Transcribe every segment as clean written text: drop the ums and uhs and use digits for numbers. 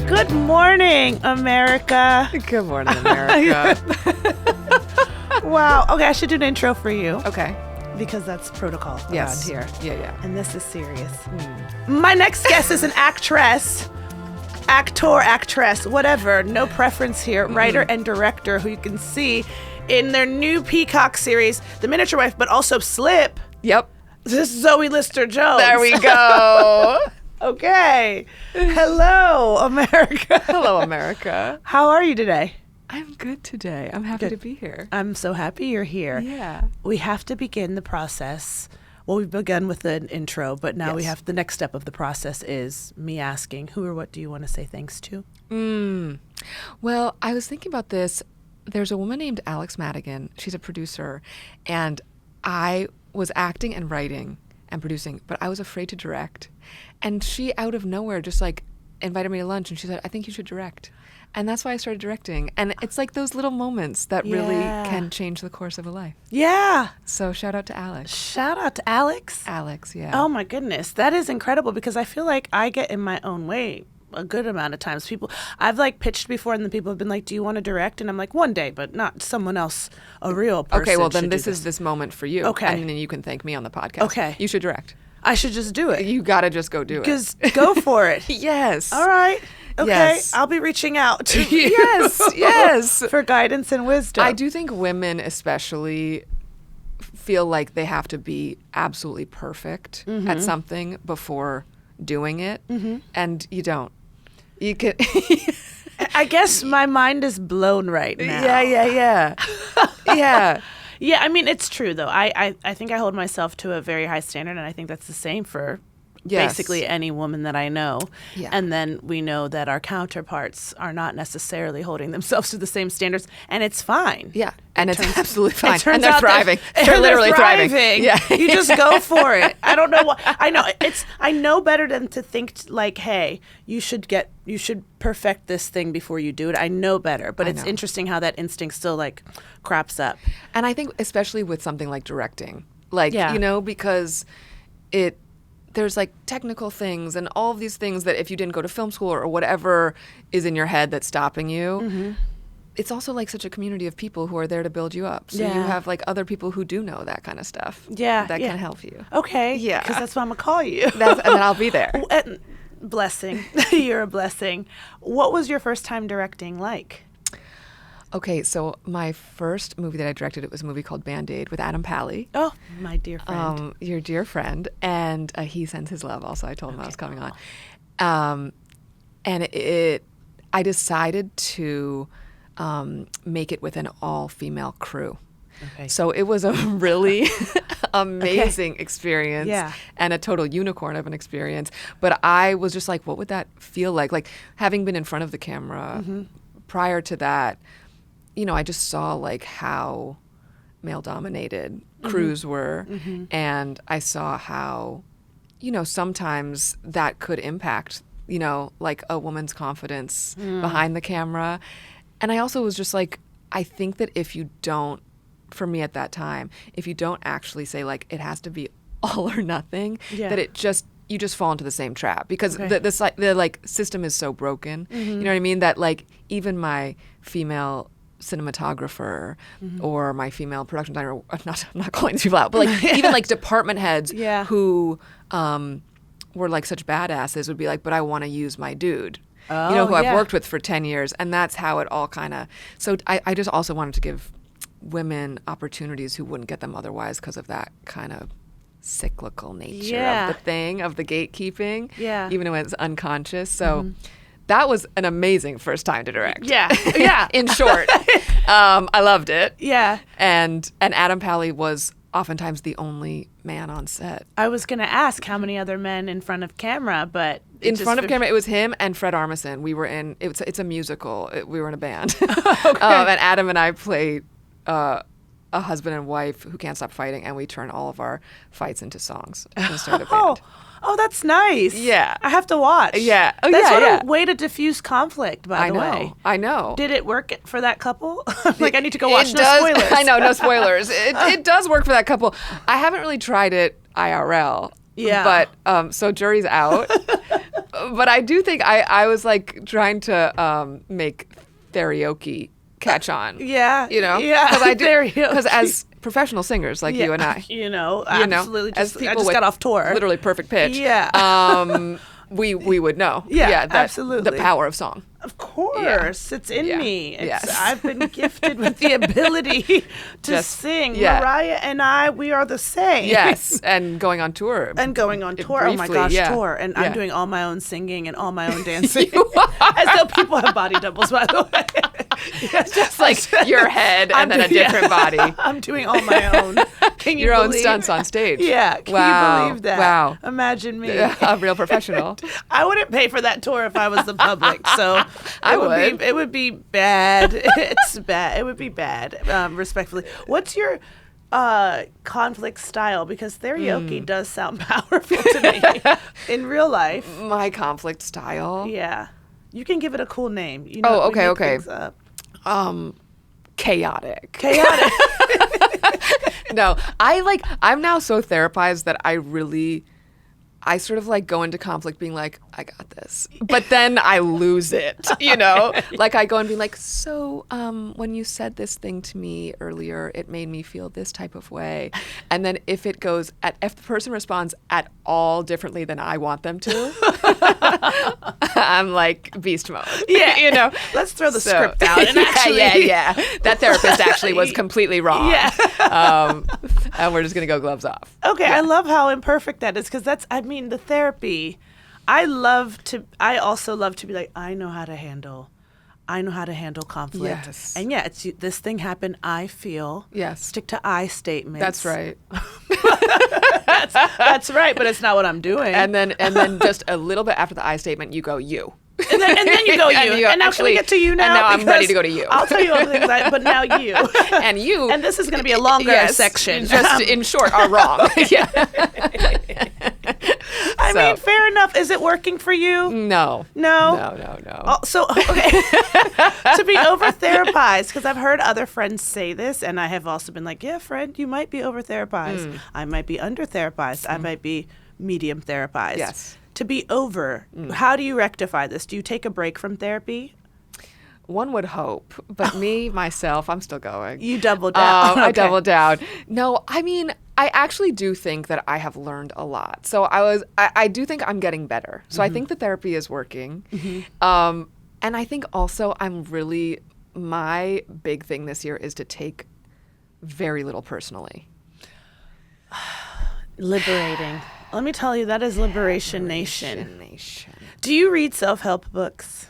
Good morning, America. Good morning, America. Wow. Okay, I should do an intro for you. Okay. Because that's protocol Yes. around here. Yeah. And this is serious. My next guest is an actress, actress, whatever. No preference here. Writer and director who you can see in their new Peacock series, The Miniature Wife, but also Slip. Yep. This is Zoe Lister-Jones. There we go. Okay. Hello, America. Hello, America. How are you today? I'm good today. I'm happy to be here. I'm so happy you're here. Yeah. We have to begin the process. Well, we've begun with an intro, but now we have the next step of the process is me asking, who or what do you want to say thanks to? Well, I was thinking about this. There's a woman named Alix Madigan. She's a producer, and I was acting and writing and producing, but I was afraid to direct. And she, out of nowhere, just like invited me to lunch, and she said, I think you should direct. And that's why I started directing. And it's like those little moments that really can change the course of a life. Yeah. So shout out to Alix. Shout out to Alix. Alix, yeah. Oh my goodness. That is incredible because I feel like I get in my own way a good amount of times. I've like pitched before and then people have been like, do you want to direct? And I'm like, one day, but not someone else, a real person. Okay, well then this is this moment for you. Okay. And then you can thank me on the podcast. Okay. You should direct. I should just do it. You got to just go do it. Because go for it. Yes. All right. Okay. Yes. I'll be reaching out to you. Yes. For guidance and wisdom. I do think women especially feel like they have to be absolutely perfect at something before doing it. And you don't. You can. I guess my mind is blown right now. Yeah. Yeah. Yeah, I mean, it's true, though. I think I hold myself to a very high standard, and I think that's the same for basically any woman that I know. Yeah. And then we know that our counterparts are not necessarily holding themselves to the same standards, and it's fine. Yeah. And it's absolutely fine. Turns And they're out thriving. They're They're literally thriving. Yeah. You just go for it. I don't know what I know better than to think like, hey, you should perfect this thing before you do it. I know better, but it's interesting how that instinct still like crops up. And I think especially with something like directing, like, you know, because there's like technical things and all of these things that if you didn't go to film school or whatever is in your head that's stopping you, it's also like such a community of people who are there to build you up. So you have like other people who do know that kind of stuff. Yeah. That can help you. Okay. Yeah. Because that's why I'm going to call you. And then I'll be there. Blessing. You're a blessing. What was your first time directing like? Okay, so my first movie that I directed, it was a movie called Band-Aid with Adam Pally. Oh, my dear friend. Your dear friend. And he sends his love also. I told him I was coming on. And I decided to make it with an all-female crew. Okay. So it was a really amazing experience and a total unicorn of an experience. But I was just like, what would that feel like? Like having been in front of the camera prior to that, you know, I just saw like how male-dominated crews were, and I saw how, you know, sometimes that could impact, you know, like a woman's confidence behind the camera. And I also was just like, I think that if you don't, for me at that time, if you don't actually say like it has to be all or nothing, that you just fall into the same trap because the like system is so broken. You know what I mean? That like even my female cinematographer or my female production designer, I'm not calling these people out, but like even like department heads who were like such badasses would be like, but I want to use my dude. You know, who I've worked with for 10 years. And that's how it all kind of, so I just also wanted to give women opportunities who wouldn't get them otherwise because of that kind of cyclical nature of the thing, of the gatekeeping, even when it's unconscious. So that was an amazing first time to direct. Yeah. In short, I loved it. Yeah. And Adam Pally was oftentimes the only man on set. I was going to ask how many other men in front of camera, but in front of camera, it was him and Fred Armisen. We were in, it's a musical. We were in a band. And Adam and I played a husband and wife who can't stop fighting, and we turn all of our fights into songs and start a band. Oh, that's nice. Yeah. I have to watch. Yeah. Oh, that's a way to diffuse conflict, by the way. I know. Did it work for that couple? Like, I need to go watch. No spoilers. I know, no spoilers. It does work for that couple. I haven't really tried it IRL. Yeah. But, so jury's out. But I do think I was like trying to make karaoke catch on. Yeah. You know? Yeah. Because I do. Karaoke. Because as professional singers like you and I. Absolutely. As I people just with got off tour. literally perfect pitch. Yeah. We would know. Yeah, that, absolutely. The power of song. Of course. It's in me. Yes. I've been gifted with the ability to sing. Yeah. Mariah and I, we are the same. Yes, and going on tour. And going on tour. Oh my Briefly, gosh, yeah. tour. And Yeah. I'm doing all my own singing and all my own dancing. As though people have body doubles, by the way. Just like your head and then a different body. I'm doing all my own. Can you Your own believe? stunts on stage. Yeah. Can you believe that? Wow. Imagine me. A real professional. I wouldn't pay for that tour if I was the public. So I would. It would be bad. It's bad. It would be bad. Respectfully, what's your conflict style? Because karaoke does sound powerful to me in real life. My conflict style. Yeah, you can give it a cool name. You Oh, we make okay. things up. Chaotic. Chaotic. No, I'm now so therapized that I sort of like go into conflict being like, I got this. But then I lose it, you know? Like I go and be like, so when you said this thing to me earlier, it made me feel this type of way. And then if the person responds at all differently than I want them to, I'm like beast mode. Yeah. You know? Let's throw the script out. And actually, yeah. That therapist actually was completely wrong. Yeah. And we're just going to go gloves off. Okay, I love how imperfect that is because the therapy. I also love to be like, I know how to handle conflict. Yes. And yeah, it's this thing happened, I feel. Yes. Stick to I statements. That's right. That's right, but it's not what I'm doing. And then just a little bit after the I statement, you go you. And then you go you. And now can we get to you now? And now I'm ready Because to go to you. I'll tell you all the things, but now you. And you. And this is going to be a longer section. Just in short, are wrong. Yeah. I mean, fair enough. Is it working for you? No. No? No. So, okay. To be over-therapized, because I've heard other friends say this, and I have also been like, yeah, friend, you might be over-therapized. I might be under-therapized. I might be medium therapized. Yes. To be over, how do you rectify this? Do you take a break from therapy? One would hope, but myself, I'm still going. You double down. I double down. No, I mean, I actually do think that I have learned a lot. So I do think I'm getting better. So I think the therapy is working. And I think also my big thing this year is to take very little personally. Liberating. Let me tell you, that is Liberation Nation. Do you read self-help books?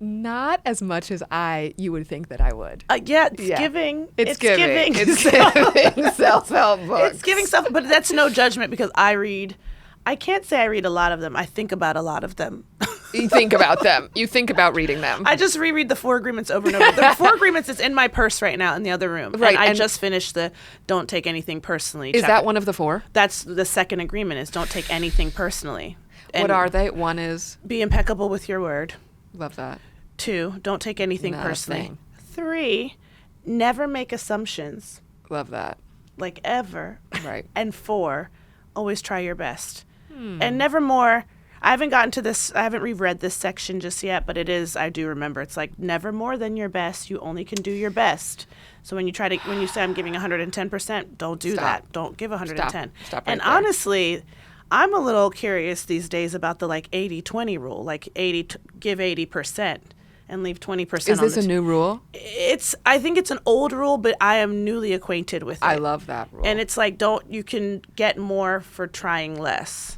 Not as much as you would think that I would. Yeah, it's giving. It's giving self-help books. It's giving self, but that's no judgment because I can't say I read a lot of them. I think about a lot of them. You think about them. You think about reading them. I just reread the 4 Agreements over and over. The 4 Agreements is in my purse right now in the other room. Right. And I just finished the Don't Take Anything Personally. Is that one of the 4? That's the second agreement is don't take anything personally. And what are they? One is? Be impeccable with your word. Love that. 2, don't take anything personally. 3, never make assumptions. Love that. Like ever. Right. And 4, always try your best. And nevermore, I haven't gotten to this, I haven't reread this section just yet, but it is, I do remember, it's like never more than your best. You only can do your best. So when you say I'm giving 110%, don't do that. Don't give 110. Stop right and there. honestly, I'm a little curious these days about the like 80-20 rule, like give 80% and leave 20%. Is this a new rule? I think it's an old rule, but I am newly acquainted with it. I love that rule. And it's like, you can get more for trying less.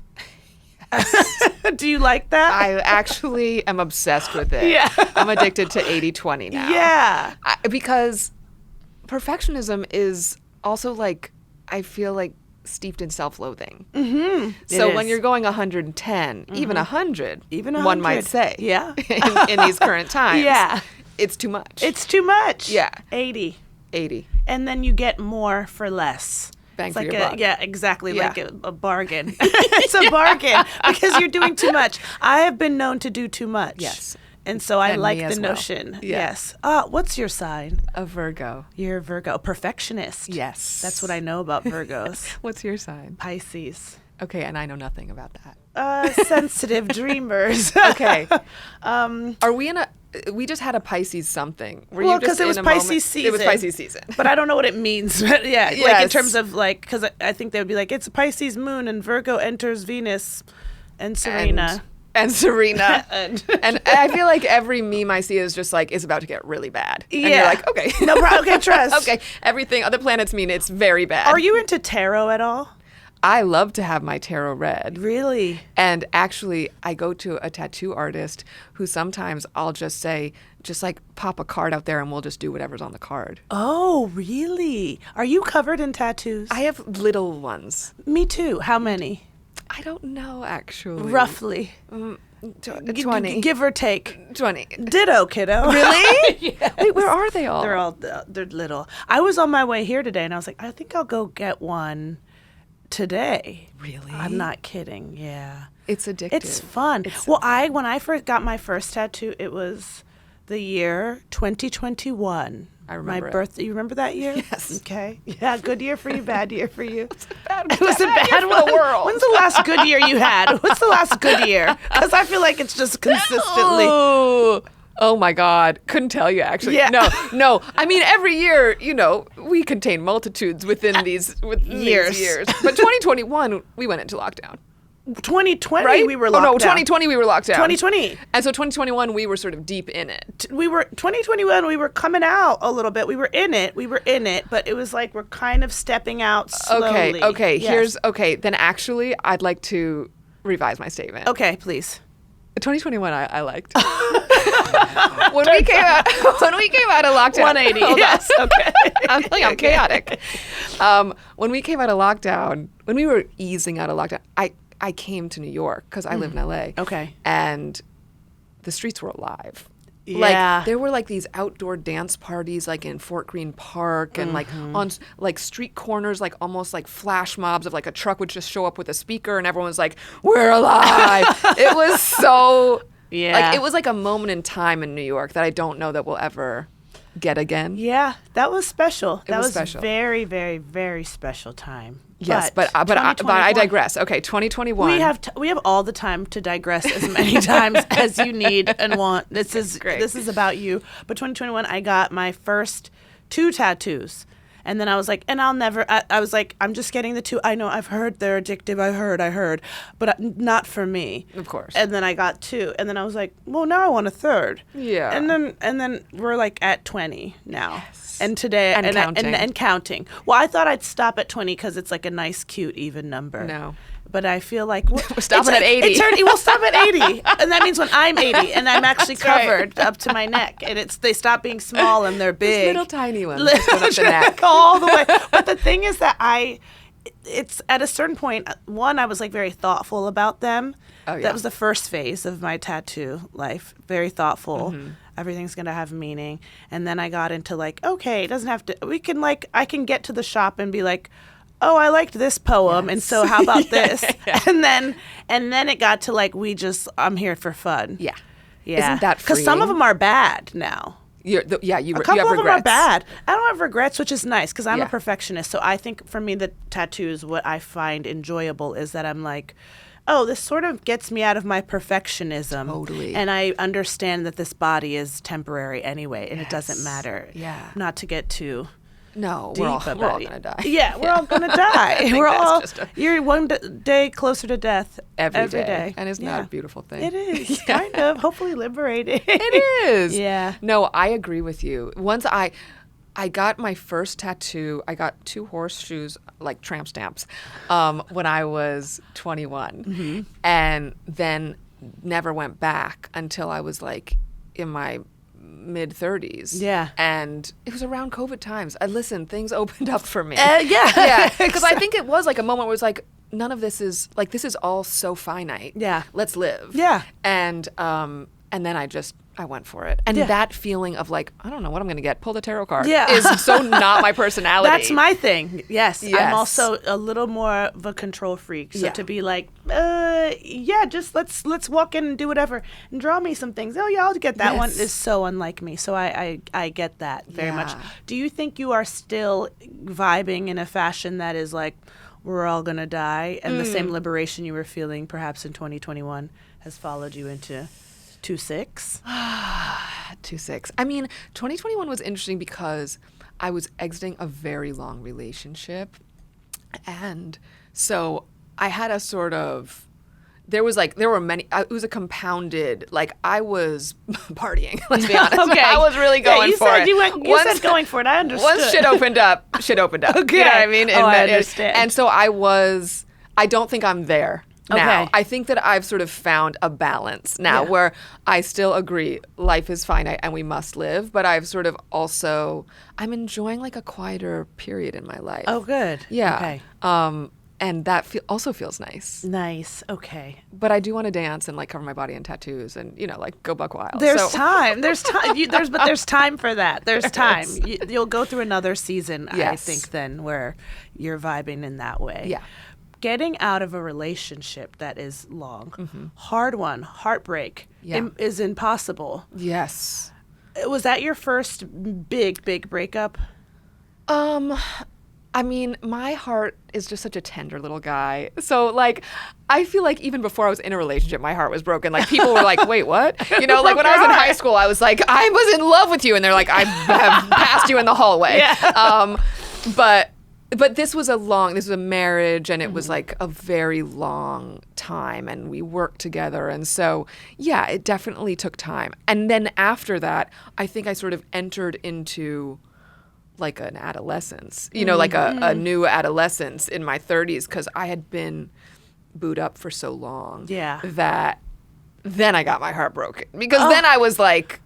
Do you like that? I actually am obsessed with it. Yeah. I'm addicted to 80-20 now. Yeah. Because perfectionism is also like, I feel like steeped in self-loathing. Mm-hmm. So when you're going 110, even 100, one might say, yeah, in these current times, yeah, it's too much. It's too much. Yeah. 80. And then you get more for less. Bang it's for like your buck. Yeah, exactly. Yeah. Like a bargain. It's a bargain because you're doing too much. I have been known to do too much. Yes. And so I And like me the as well. notion. Yeah. Yes. What's your sign? A Virgo. You're a Virgo. A perfectionist. Yes. That's what I know about Virgos. What's your sign? Pisces. Okay, and I know nothing about that. Sensitive dreamers. Okay. Are we in a... We just had a Pisces something. Were you just because it was Pisces season. It was Pisces season. But I don't know what it means. But yeah, Yes. like in terms of like, because I think they would be like, it's a Pisces moon and Virgo enters Venus and Serena. And Serena. And I feel like every meme I see is just like, it's about to get really bad. Yeah. And you're like, okay. No problem. Okay, trust. Okay. Everything, other planets mean it's very bad. Are you into tarot at all? I love to have my tarot read. Really? And actually, I go to a tattoo artist who sometimes I'll just say, just like pop a card out there and we'll just do whatever's on the card. Oh, really? Are you covered in tattoos? I have little ones. Me too. How many? I don't know, actually. Roughly. 20. Give or take. 20. Ditto, kiddo. Really? Yes. Wait, where are they all? They're little. I was on my way here today and I was like, I think I'll go get one today. Really? I'm not kidding. Yeah. It's addictive. It's fun. When I first got my first tattoo, it was the year 2021. I remember my it. birthday. You remember that year? Yes. Okay. Yeah. Good year for you. Bad year for you. It was a bad year one. For the world. When's the last good year you had? What's the last good year? Because I feel like it's just consistently. Oh my God. Couldn't tell you, actually. Yeah. No. I mean, every year, we contain multitudes within these years. But 2021, we went into lockdown. 2020, right? we were locked down. 2020, we were locked down. 2020. And so 2021, we were sort of deep in it. 2021, we were coming out a little bit. We were in it, but it was like we're kind of stepping out slowly. Okay. Yes. Then actually, I'd like to revise my statement. Okay, please. 2021, I liked. when we came out of lockdown. 180. Yes. Okay. I'm chaotic. When we came out of lockdown, when we were easing out of lockdown, I came to New York because I live in LA. Okay. And the streets were alive. Yeah. Like there were like these outdoor dance parties like in Fort Greene Park and like on like street corners, like almost like flash mobs of like a truck would just show up with a speaker and everyone's like, we're alive. It was so like it was like a moment in time in New York that I don't know that we'll ever get again. Yeah, that was special. That was special. Very, very, very special time. Yes, but I digress. Okay, 2021. We have all the time to digress as many times as you need and want. This is great. This is about you. But 2021, I got my first 2 tattoos. And then I was like, and I was like, I'm just getting the 2. I know, I've heard they're addictive. I heard, but not for me. Of course. And then I got 2. And then I was like, well, now I want a 3rd. Yeah. And then we're like at 20 now. Yes. And today, counting. And counting. Well, I thought I'd stop at 20 because it's like a nice, cute, even number. No. But I feel like we're stopping at 80. We'll stop at 80, and that means when I'm 80 and I'm actually That's covered up to my neck, and they stop being small and they're big. Little tiny ones just going up the neck. All the way. But the thing is that it's at a certain point. One, I was like very thoughtful about them. Oh, yeah. That was the first phase of my tattoo life. Very thoughtful. Mm-hmm. Everything's gonna have meaning. And then I got into like, okay, it doesn't have to. I can get to the shop and be like, oh, I liked this poem, and so how about this? Yeah. And then it got to like, I'm here for fun. Yeah. Yeah. Isn't that freeing? Because some of them are bad now. You A couple have of them regrets. are bad. I don't have regrets, which is nice because I'm Yeah. a perfectionist. So I think for me, the tattoos, what I find enjoyable is that I'm like, oh, this sort of gets me out of my perfectionism. Totally. And I understand that this body is temporary anyway, and it doesn't matter. Yeah. Not to get too No, deep we're all about it. going to die. Yeah, we're all going to die. We're that's all, just you're one day closer to death Every every day. day. And isn't that a beautiful thing? It is, kind of. Hopefully liberating. It is. Yeah. No, I agree with you. Once I got my first tattoo, I got 2 horseshoes, like tramp stamps, when I was 21. Mm-hmm. And then never went back until I was like in my mid-30s. Yeah. And it was around COVID times. Listen, things opened up for me. Yeah. Yeah. Because I think it was like a moment where it was like, none of this is, like, this is all so finite. Yeah. Let's live. Yeah. And then I went for it. And that feeling of like, I don't know what I'm going to get. Pull the tarot card. Yeah. Is so not my personality. That's my thing. Yes. Yes. I'm also a little more of a control freak. So to be like, just let's walk in and do whatever and draw me some things. Oh yeah, I'll get that one. Is so unlike me. So I get that very much. Do you think you are still vibing in a fashion that is like we're all going to die, and the same liberation you were feeling perhaps in 2021 has followed you into 26? 26. I mean, 2021 was interesting because I was exiting a very long relationship. And so I had a sort of, there were many, it was a compounded, like I was partying, let's be honest. Okay. I was really going for it. You said going for it, I understood. Once shit opened up. Okay. You know what I mean? I understand. And so I don't think I'm there now. Okay. I think that I've sort of found a balance now where I still agree life is finite and we must live, but I've sort of also, I'm enjoying like a quieter period in my life. Oh, good. Yeah. Okay. And that also feels nice. Nice. Okay. But I do want to dance and like cover my body in tattoos and, you know, like go buck wild. There's time. There's time. But there's time for that. There's time. You'll go through another season, I think, then where you're vibing in that way. Yeah. Getting out of a relationship that is long, hard one, heartbreak, is impossible. Yes. Was that your first big breakup? I mean, my heart is just such a tender little guy. So, like, I feel like even before I was in a relationship, my heart was broken. Like, people were like, wait, what? You know, like when I was in high school, I was like, I was in love with you. And they're like, I have passed you in the hallway. Yeah. But this was a marriage, and it was like a very long time, and we worked together. And so, yeah, it definitely took time. And then after that, I think I sort of entered into like an adolescence, you know, like a new adolescence in my 30s, because I had been booed up for so long that then I got my heart broken, because then I was like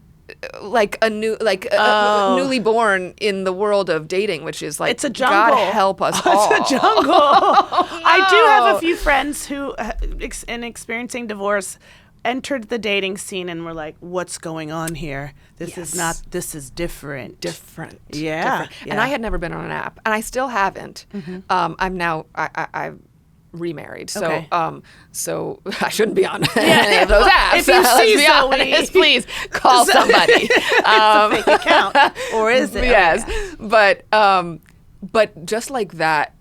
newly born in the world of dating, which is like, it's a jungle. God help us all. It's a jungle. No. I do have a few friends who, in experiencing divorce, entered the dating scene and were like, what's going on here? This is different. Different. Yeah. And I had never been on an app, and I still haven't. I've remarried. So so I shouldn't be on any of those apps. If you see be Zoe, honest, please call somebody. It's a fake account. Or is it? Yes. But just like that,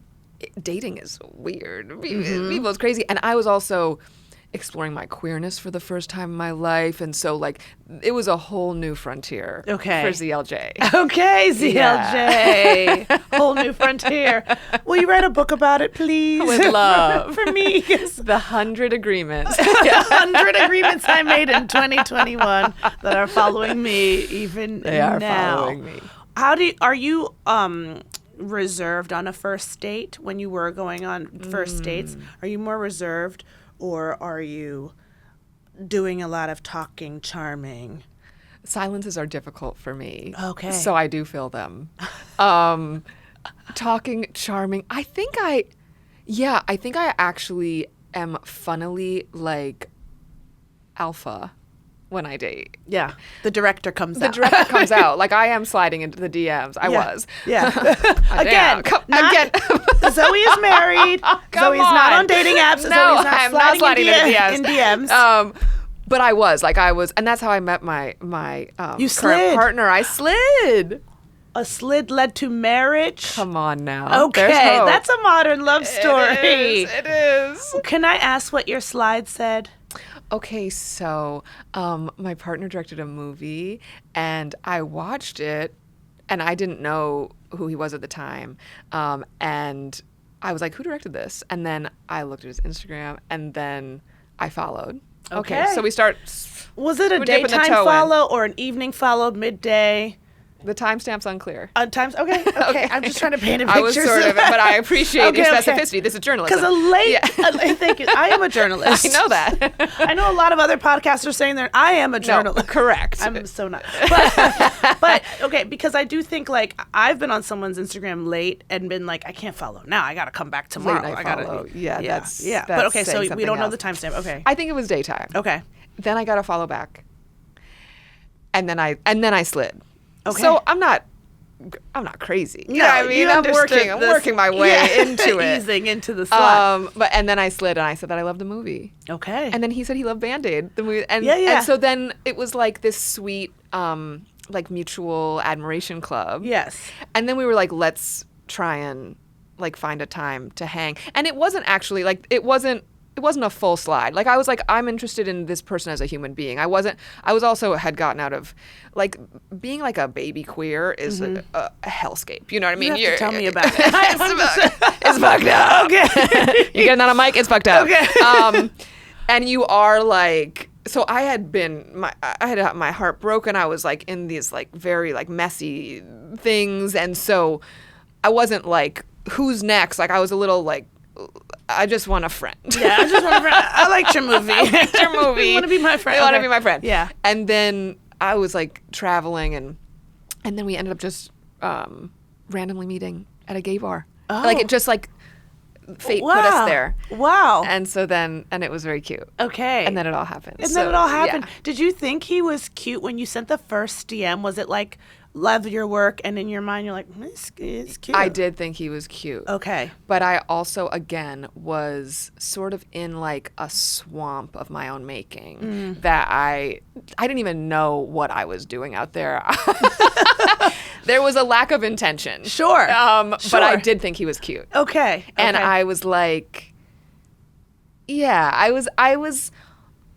dating is weird. People is crazy. And I was also exploring my queerness for the first time in my life, and so like it was a whole new frontier for ZLJ. Okay, ZLJ. Whole new frontier. Will you write a book about it, please? I would love. for me. The 100 agreements. 100 agreements I made in 2021 that are following me even now. They are following me. Are you reserved on a first date when you were going on first dates? Are you more reserved, or are you doing a lot of talking, charming? Silences are difficult for me. Okay. So I do feel them. Talking, charming. I think I actually am funnily like alpha when I date. Yeah. The director comes out. The director comes out. Like, I am sliding into the DMs. I was. Yeah. Again. Zoe is married. Zoe's not on dating apps. No, Zoe's I'm not sliding into DMs. In DMs. But I was. And that's how I met my you current slid. partner. I slid. A slid led to marriage? Come on now. Okay, that's a modern love story. It is. Can I ask what your slide said? Okay, so my partner directed a movie, and I watched it, and I didn't know who he was at the time. And I was like, who directed this? And then I looked at his Instagram, and then I followed. Okay, so we start. Was it a daytime follow or an evening follow, midday? The timestamp's unclear. Okay. I'm just trying to paint a picture. I was sort of, but I appreciate your specificity. This is journalism. Because thank you. I am a journalist. I know that. I know a lot of other podcasters saying that I am a journalist. No, correct. I'm so not. But okay, because I do think like I've been on someone's Instagram late and been like, I can't follow now. I got to come back tomorrow. I follow. That's But okay, so we don't know the timestamp. Okay. I think it was daytime. Okay. Then I got to follow back. And then I slid. Okay. So I'm not crazy. You know what I mean? I'm working my way into it. Easing into the slide. And then I slid, and I said that I loved the movie. Okay. And then he said he loved Band-Aid, the movie. And, and so then it was like this sweet, like mutual admiration club. Yes. And then we were like, let's try and like find a time to hang. And it wasn't actually like it wasn't a full slide. Like I was like, I'm interested in this person as a human being. I was also had gotten out of like being like a baby queer is a hellscape. You know what I mean? You have to tell me about it. It's fucked up. Okay. You getting on a mic? It's fucked up. Okay. And you are like, so I had my heart broken. I was like in these like very like messy things. And so I wasn't like, who's next? Like I was a little like, I just want a friend. Yeah, I just want a friend. I liked your movie. I liked your movie. You want to be my friend. You want to be my friend. Yeah. And then I was like traveling and then we ended up just randomly meeting at a gay bar. Oh. Like it just like fate put us there. Wow. And so then, and it was very cute. Okay. And then it all happened. Yeah. Did you think he was cute when you sent the first DM? Was it like, love your work, and in your mind you're like, this is cute? I did think he was cute. Okay. But I also, again, was sort of in like a swamp of my own making that I didn't even know what I was doing out there. There was a lack of intention. Sure. But I did think he was cute. Okay. And I was like, yeah,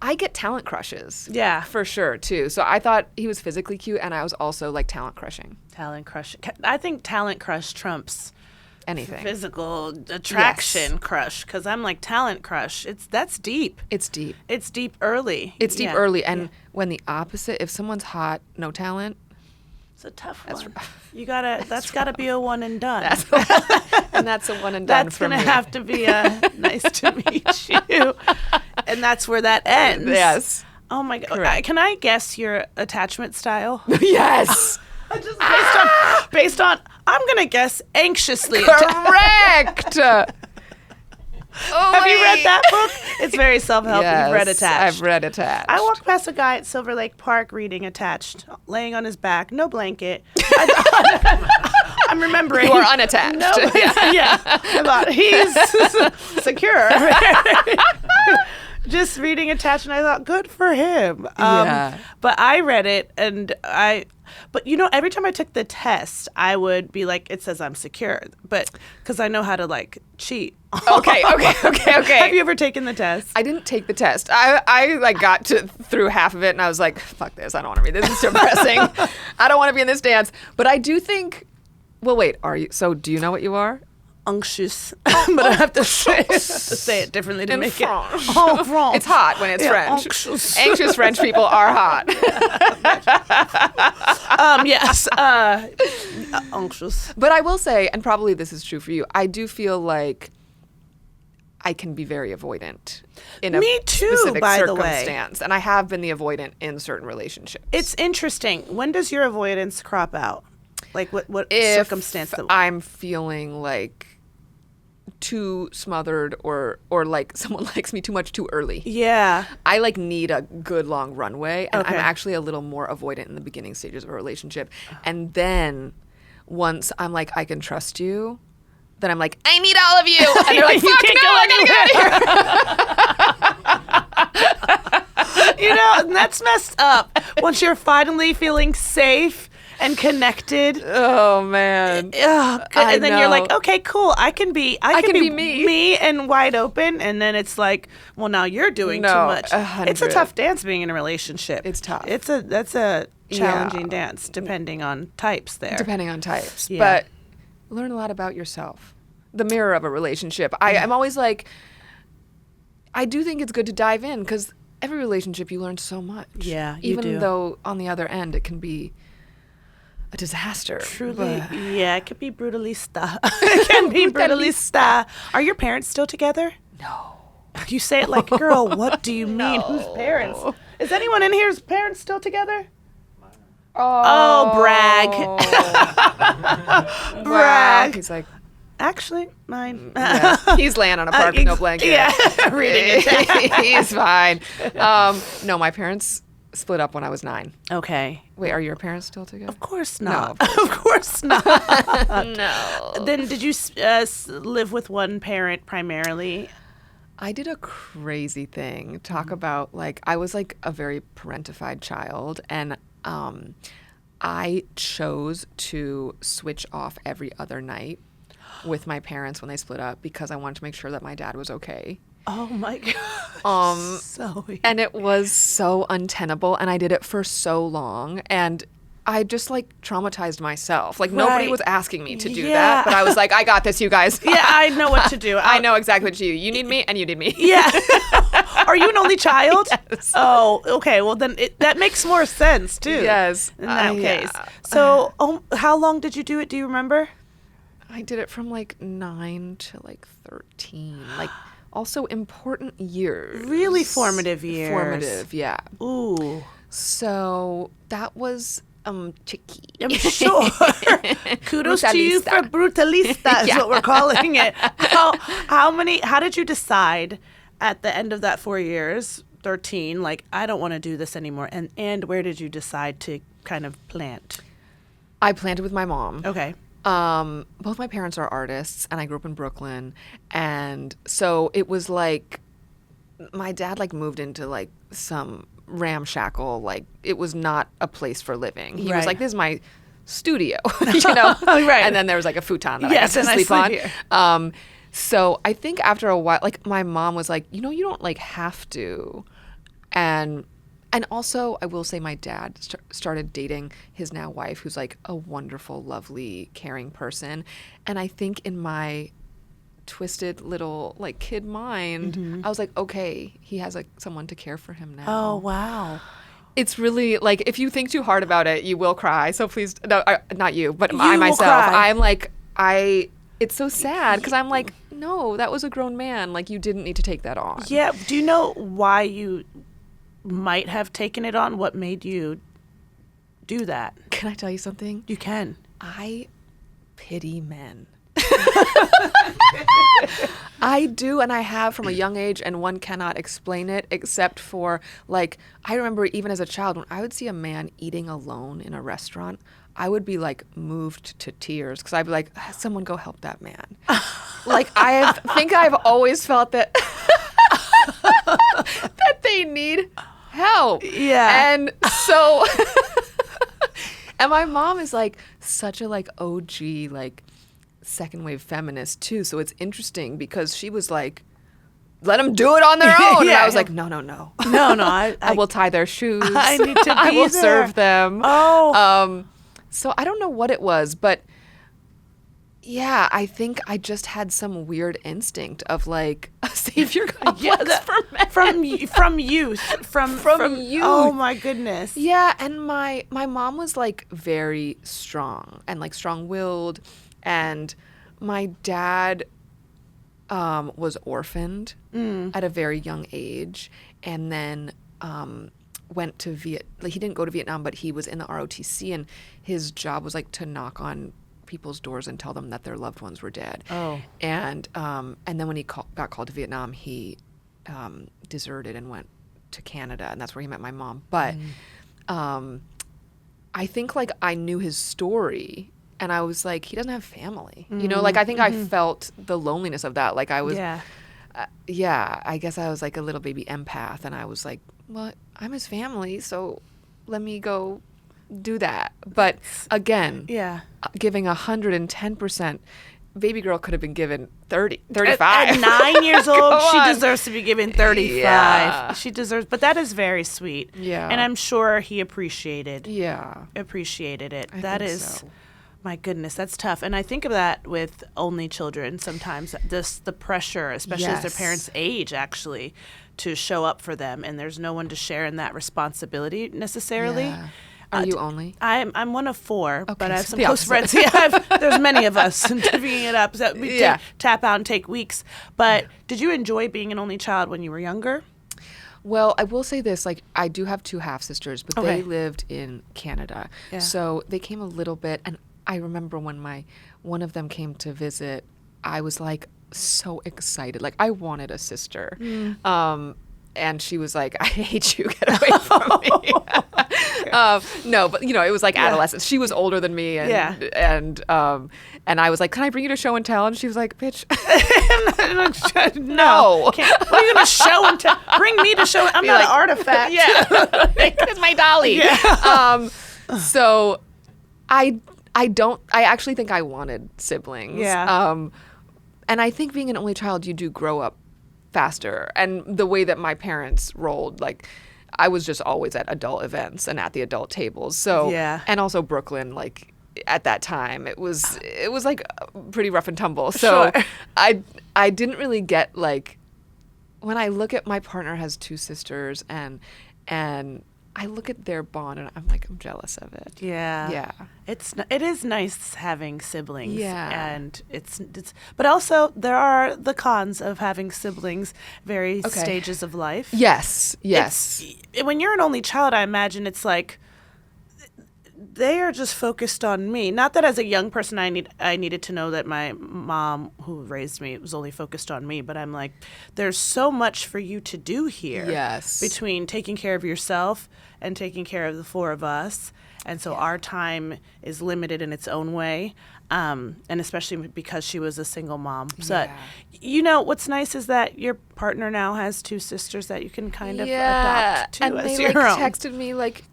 I get talent crushes. Yeah. For sure, too. So I thought he was physically cute, and I was also like talent crushing. Talent crush. I think talent crush trumps anything. Physical attraction crush, because I'm like talent crush. That's deep. It's deep. It's deep early. It's deep early. And when the opposite, if someone's hot, no talent. It's a tough one. You gotta. That's gotta be a one and done. And that's a one and done for me. That's gonna have to be a nice to meet you, and that's where that ends. Yes. Oh my God. Can I guess your attachment style? Yes. Just based on. I'm gonna guess anxiously. Correct. Have you read that book? It's very self-help. Yes, You've read Attached. I've read Attached. I walked past a guy at Silver Lake Park reading Attached, laying on his back, no blanket. I'm remembering. You are unattached. No, yeah. I thought he's secure. Just reading Attached, and I thought, good for him. But I read it, and but you know, every time I took the test, I would be like, it says I'm secure, but because I know how to like cheat. Okay. Have you ever taken the test? I didn't take the test. I like got through half of it, and I was like, fuck this. I don't want to be. This is depressing. I don't want to be in this dance. But I do think. Well, wait. Are you? So, do you know what you are? Anxious, but I have to say it differently to make it. It's hot when it's French. Anxious French people are hot. Yes, anxious. But I will say, and probably this is true for you, I do feel like I can be very avoidant in a specific circumstance, and I have been the avoidant in certain relationships. It's interesting. When does your avoidance crop out? Like what circumstance? I'm feeling like too smothered or like someone likes me too much too early. Yeah. I like need a good long runway, and Okay. I'm actually a little more avoidant in the beginning stages of a relationship. And then once I'm like, I can trust you, then I'm like, I need all of you. And they're like, fuck no, I gotta get out of here. You know, and that's messed up. Once you're finally feeling safe and connected. Oh man. And then you're like, okay, cool. I can be me and wide open. And then it's like, well, now you're doing too much. 100. It's a tough dance being in a relationship. It's tough. That's a challenging dance depending on types there. Depending on types. Yeah. But learn a lot about yourself. The mirror of a relationship. I'm always like, I do think it's good to dive in because every relationship you learn so much. Yeah, you Even do. though on the other end it can be a disaster. Truly, yeah, it could be brutalista. It can be brutalista. Are your parents still together? No. You say it like, girl, what do you mean? Whose parents? Is anyone in here's parents still together? Oh, brag. Brag. He's like, actually, mine. yeah. He's laying on a park with no blanket. Yeah, reading it. He's fine. No, my parents split up when I was 9. Okay. Wait, are your parents still together? Of course not. No, Of course not. No. Then did you live with one parent primarily? I did a crazy thing. Talk about like I was like a very parentified child, and I chose to switch off every other night. with my parents when they split up because I wanted to make sure that my dad was okay. Oh my gosh. Zoe. And it was so untenable, and I did it for so long, and I just like traumatized myself. Like nobody was asking me to do that, but I was like, I got this, you guys. Yeah, I know what to do. I know exactly what you do. You need me, and you need me. Yeah. Are you an only child? Yes. Oh, okay. Well, then that makes more sense too. Yes. In that case. So, how long did you do it? Do you remember? I did it from like 9 to like 13. Like also important years. Really formative years. Formative, yeah. Ooh. So that was tricky. I'm sure. Kudos to you for brutalista is what we're calling it. How did you decide at the end of that 4 years, 13, like, I don't want to do this anymore? And where did you decide to kind of plant? I planted with my mom. Okay. Both my parents are artists, and I grew up in Brooklyn. And so it was like my dad like moved into like some ramshackle, like it was not a place for living. He was like, this is my studio, you know? Right. And then there was like a futon that I got to sleep on. Here. So I think after a while, like my mom was like, you know, you don't like have to. And also I will say my dad started dating his now wife, who's like a wonderful, lovely, caring person. And I think in my twisted little like kid mind, I was like, okay, he has like someone to care for him now. Oh, wow. It's really like, if you think too hard about it, you will cry. So please, no, not you, but You I will myself, cry. I'm like, it's so sad because I'm like, no, that was a grown man. Like you didn't need to take that on. Yeah. Do you know why you might have taken it on? What made you do that? Can I tell you something? You can. I pity men. I do, and I have from a young age, and one cannot explain it except for, like, I remember even as a child, when I would see a man eating alone in a restaurant, I would be, like, moved to tears, because I'd be like, someone go help that man. Like, think I've always felt that that they need help. Yeah. And so, and my mom is, like, such a, like, OG, like, second wave feminist too, so it's interesting because she was like, let them do it on their own. And I was like, no, I will tie their shoes. I need to be I will there. serve them. So I don't know what it was, but yeah, I think I just had some weird instinct of like a savior complex for men. from youth. From youth. Oh my goodness. Yeah, and my mom was like very strong and like strong-willed. And my dad was orphaned at a very young age, and then went to he didn't go to Vietnam, but he was in the ROTC, and his job was like to knock on people's doors and tell them that their loved ones were dead. Oh. And then when he got called to Vietnam, he deserted and went to Canada, and that's where he met my mom. But I think like I knew his story. And I was like, he doesn't have family. You know, like I think I felt the loneliness of that. Like I was, I guess I was like a little baby empath. And I was like, well, I'm his family, so let me go do that. But again, giving 110%, baby girl could have been given 35. At 9 years old, she deserves to be given 35. Yeah. She deserves, but that is very sweet. Yeah. And I'm sure he appreciated it. That is... So. My goodness, that's tough. And I think of that with only children sometimes, the pressure, especially as their parents age, actually, to show up for them. And there's no one to share in that responsibility necessarily. Yeah. Are you only? I'm one of 4, okay, but I have some the close friends. Yeah, there's many of us divvying it up. So we tap out and take weeks. But did you enjoy being an only child when you were younger? Well, I will say this, like, I do have 2 half-sisters, but they lived in Canada. Yeah. So they came a little bit, and I remember when one of them came to visit, I was like so excited. Like I wanted a sister. And she was like, I hate you, get away from me. No, but you know, it was like adolescence. She was older than me and I was like, can I bring you to show and tell? And she was like, bitch. No. What are you going to show and tell? Bring me to show. I'm not an artifact. Yeah. It's my dolly. Yeah. So I actually think I wanted siblings. Yeah. And I think being an only child, you do grow up faster. And the way that my parents rolled, like, I was just always at adult events and at the adult tables. So, and also Brooklyn, like, at that time, it was like pretty rough and tumble. So Sure. I didn't really get, like, when I look at my partner has 2 sisters and I look at their bond and I'm like, I'm jealous of it. Yeah. Yeah. It is nice having siblings. Yeah. And it's but also there are the cons of having siblings, stages of life. Yes. When you're an only child, I imagine it's like they are just focused on me. Not that as a young person I needed to know that my mom who raised me was only focused on me, but I'm like, there's so much for you to do here. Yes. Between taking care of yourself and taking care of the 4 of us. And so our time is limited in its own way. And especially because she was a single mom. So, what's nice is that your partner now has 2 sisters that you can kind of adopt to and as they your own. texted me, like,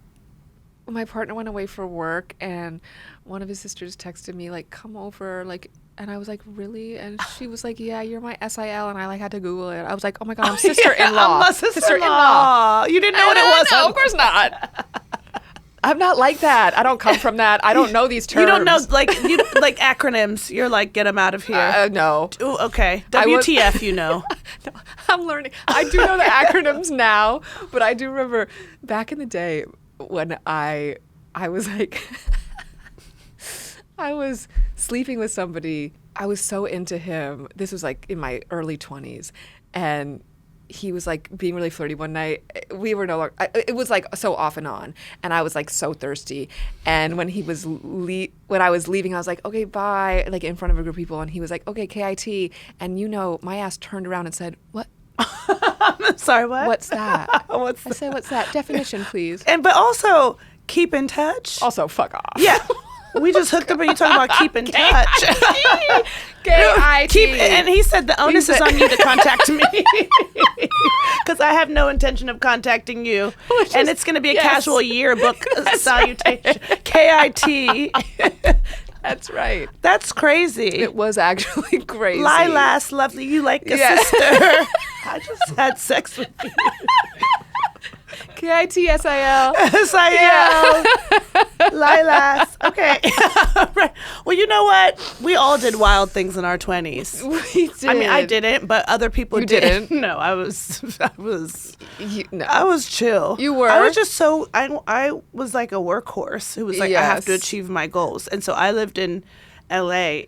my partner went away for work and one of his sisters texted me, like, come over, like, and I was like, really? And she was like, yeah, you're my SIL. And I, like, had to Google it. I was like, oh my God, I'm sister-in-law. I'm a sister-in-law. You didn't know what it was? No, of course not. I'm not like that. I don't come from that. I don't know these terms. You don't know, like acronyms. You're like, get them out of here. No. Ooh, okay. WTF, you know. No, I'm learning. I do know the acronyms now, but I do remember back in the day when I was like, I was sleeping with somebody. I was so into him. This was like in my early 20s. And he was like being really flirty one night. We were no longer, it was like so off and on. And I was like so thirsty. And when he was, when I was leaving, I was like, okay, bye, like in front of a group of people. And he was like, okay, KIT. And my ass turned around and said, what? Sorry, what? What's that? I said, what's that? Definition, please. But also, keep in touch. Also, fuck off. Yeah. We just hooked up and you talking about keep in touch. KIT. And he said the onus is on you to contact me. Because I have no intention of contacting you. And it's going to be a casual yearbook salutation. Right. KIT. That's right. That's crazy. It was actually crazy. Lilas, lovely. You like a sister. I just had sex with you. KITSIL. SIL. Yeah. Lilas. Okay. Right. Well, you know what? We all did wild things in our 20s. We did. I mean, I didn't, but other people didn't. No, I was No. I was chill. You were? I was just so, I was like a workhorse who was like, I have to Yes. achieve my goals. And so I lived in LA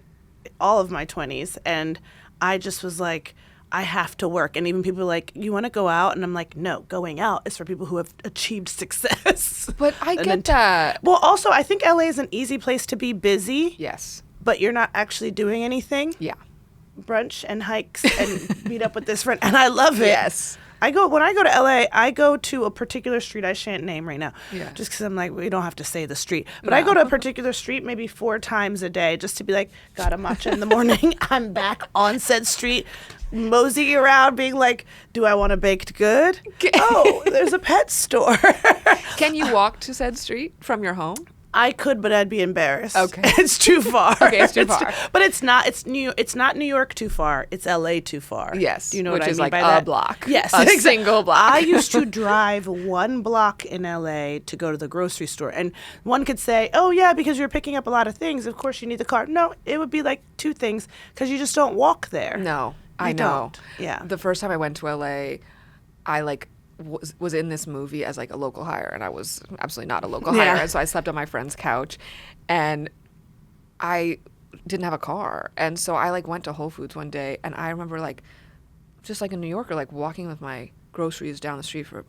all of my 20s, and I just was like, I have to work. And even people are like, you want to go out? And I'm like, no, going out is for people who have achieved success. But I get that. Well, also, I think LA is an easy place to be busy. Yes. But you're not actually doing anything. Yeah. Brunch and hikes and meet up with this friend. And I love it. Yes. When I go to LA, I go to a particular street I shan't name right now. Yeah. Just because I'm like, we don't have to say the street. But I go to a particular street maybe 4 times a day just to be like, got a matcha in the morning. I'm back on said street, moseying around being like, do I want a baked good? Oh, there's a pet store. Can you walk to said street from your home? I could, but I'd be embarrassed. Okay. It's too far. Okay, it's too far. But it's not. It's not New York too far. It's LA too far. Yes. Do you know which what I is mean like by a that? block. Yes. A single block. I used to drive 1 block in LA to go to the grocery store. And one could say, oh, yeah, because you're picking up a lot of things. Of course, you need the car. No, it would be like 2 things because you just don't walk there. No, I You know. don't. Yeah. The first time I went to LA, I like was in this movie as like a local hire, and I was absolutely not a local hire, and so I slept on my friend's couch, and I didn't have a car, and so I like went to Whole Foods one day, and I remember like just like a New Yorker, like walking with my groceries down the street for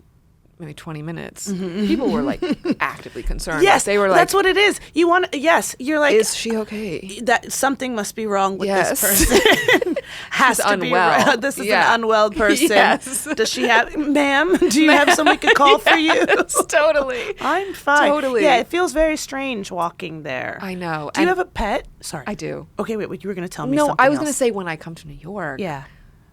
maybe 20 minutes. People were like actively concerned. Yes, They were like, that's what it is. You want, yes, you're like, is she okay? that something must be wrong with Yes. this person. Has She's to unwell. be wrong. This is Yeah. an unwell person. Yes. Does she have, ma'am? Do you have someone we could call for you? Yes, totally. I'm fine. Totally. Yeah, it feels very strange walking there. I know. Do you And have a pet? Sorry. I do. Okay, wait, you were going to tell me No, something I was going to else. say when I come to New York, Yeah.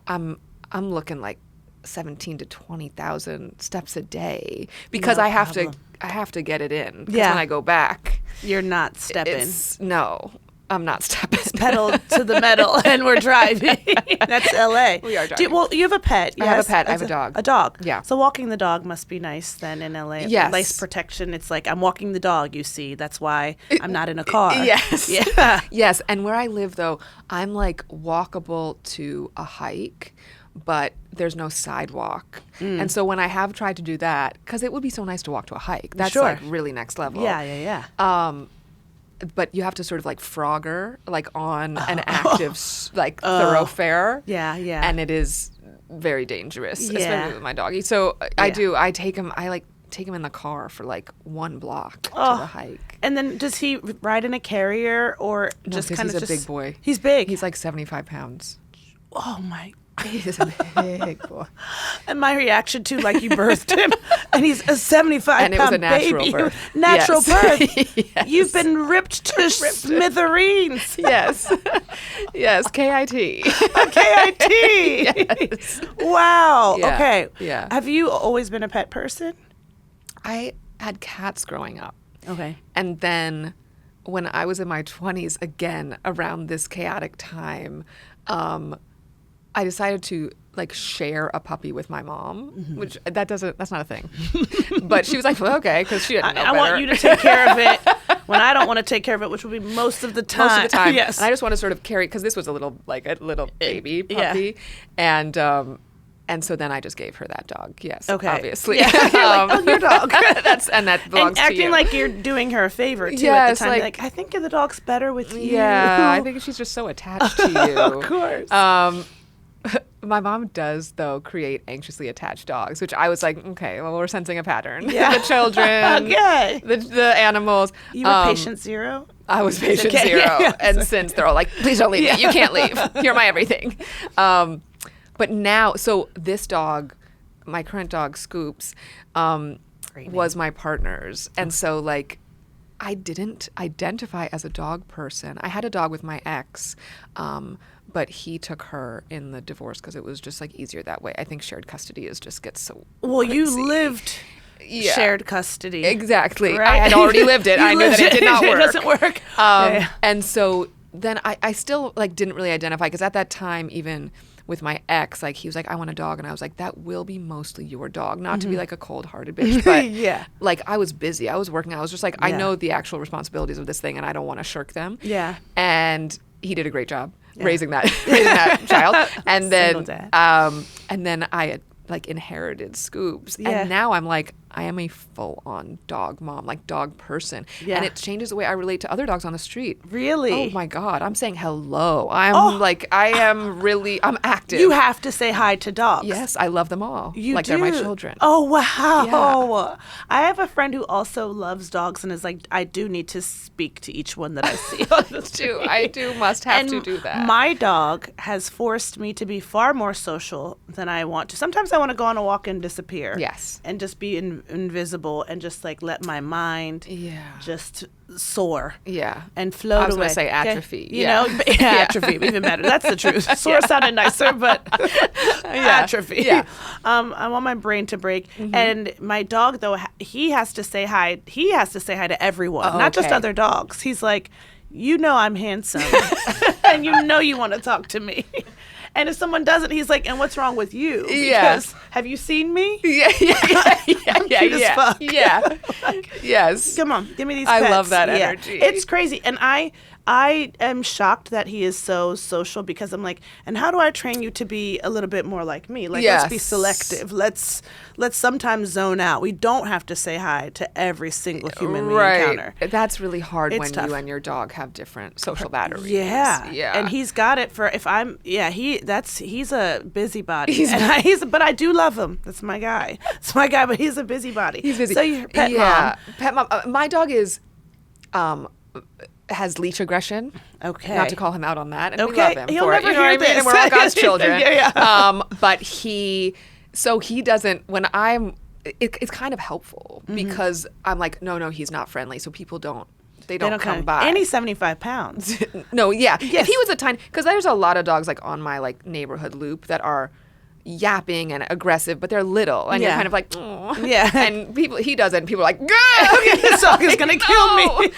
I'm looking like 17 to 20,000 steps a day because No I have problem. to get it in. 'Cause Yeah. when I go back, You're not stepping. no, I'm not stepping. Pedal to the metal, and we're driving. That's LA. We are driving. Well, you have a pet. I have a yes? pet. I have a dog. A dog. Yeah. So walking the dog must be nice then in LA. Yes. Lice protection. It's like I'm walking the dog. You see, that's why I'm not in a car. Yes. Yeah. Yes. And where I live, though, I'm like walkable to a hike, but there's no sidewalk. And so when I have tried to do that, because it would be so nice to walk to a hike. That's Sure. like really next level. Yeah. But you have to sort of like Frogger, like on an active, thoroughfare. Yeah. And it is very dangerous, Yeah. especially with my doggy. So I take him in the car for like 1 block to the hike. And then does he ride in a carrier or just 'cause kind of he's a big boy. He's big. He's like 75 pounds. Oh my. He's a big boy. And my reaction to like you birthed him, and he's a 75 And it was pound a natural baby. birth. Natural Yes. birth. Yes. You've been ripped to smithereens. Yes. Yes. KIT. KIT. Yes. Wow. Yeah. Okay. Yeah. Have you always been a pet person? I had cats growing up. Okay. And then when I was in my 20s, again, around this chaotic time, I decided to like share a puppy with my mom, which that's not a thing. But she was like, well, okay, because she didn't know I better. want you to take care of it when I don't want to take care of it, which will be most of the time. Most of the time. Yes. And I just want to sort of carry, because this was a little baby puppy. Yeah. And so then I just gave her that dog. Yes, Okay. obviously. Yeah. You're like, your dog. that belongs And to acting you. like you're doing her a favor too at Yes, the time. like- Like I think the dog's better with you. Yeah, I think she's just so attached to you. Of course. My mom does, though, create anxiously attached dogs, which I was like, okay, well, we're sensing a pattern. Yeah. The children, Okay. the animals. You were patient zero? I was patient Okay, zero. yeah. And since they're all like, please don't leave me. You can't leave. You're my everything. But now, so this dog, my current dog, Scoops, was my partner's. And so, like, I didn't identify as a dog person. I had a dog with my ex, but he took her in the divorce because it was just like easier that way. I think shared custody gets so Well, crazy. you lived Yeah. shared custody. Exactly. Right? I had already lived it. You I knew that it lived did not work. It doesn't work. Yeah. And so then I still like didn't really identify, because at that time, even with my ex, like he was like, I want a dog. And I was like, that will be mostly your dog. Not to be like a cold hearted bitch, but Yeah. like I was busy. I was working. I was just like, I Yeah. know the actual responsibilities of this thing and I don't want to shirk them. Yeah. And he did a great job raising that child. And Single then dad. I had like inherited Scoops. Yeah. And now I'm like, I am a full-on dog mom, like dog person. Yeah. And it changes the way I relate to other dogs on the street. Really? Oh my God. I'm saying hello. I'm I'm active. You have to say hi to dogs. Yes, I love them all. You like do. they're my children. Oh, wow. Yeah. I have a friend who also loves dogs and is like, I do need to speak to each one that I see on the street. I must have And to do that. My dog has forced me to be far more social than I want to. Sometimes I want to go on a walk and disappear. Yes. And just be invisible and just like let my mind just soar. Yeah. And float away. I was going to say okay? atrophy. You know, atrophy, even better. That's the truth. Soar sounded nicer, but atrophy. Yeah. I want my brain to break. And my dog, though, he has to say hi. He has to say hi to everyone, not just okay. other dogs. He's like, you know I'm handsome, and you know you want to talk to me. And if someone doesn't, he's like, and what's wrong with you? Yeah. Because have you seen me? I'm cute as fuck. Yeah. Yes. Come on, give me these I pets. love that Yeah. energy. It's crazy. And I am shocked that he is so social, because I'm like, and how do I train you to be a little bit more like me? Like, let's be Yes. selective. Let's sometimes zone out. We don't have to say hi to every single human we encounter. That's really hard It's when tough. you and your dog have different social batteries. Yeah. Yeah. And he's got it for he's a busybody. But I do love him. That's my guy. It's my guy, but he's a busybody. He's busy. So your pet mom. Pet mom. My dog has leash aggression. Okay. Not to call him out on that. And we Okay. love him He'll for never it. You know hear what I mean? this. And we're all God's children. Yeah. But he doesn't, when it's kind of helpful because I'm like, no, he's not friendly. So people don't come by. And he's 75 pounds. No, yeah. Yes. If he was a tiny, because there's a lot of dogs like on my like neighborhood loop that are, yapping and aggressive, but they're little, and you're kind of like, oh. Yeah. And he does it, and people are like, This dog is gonna kill me.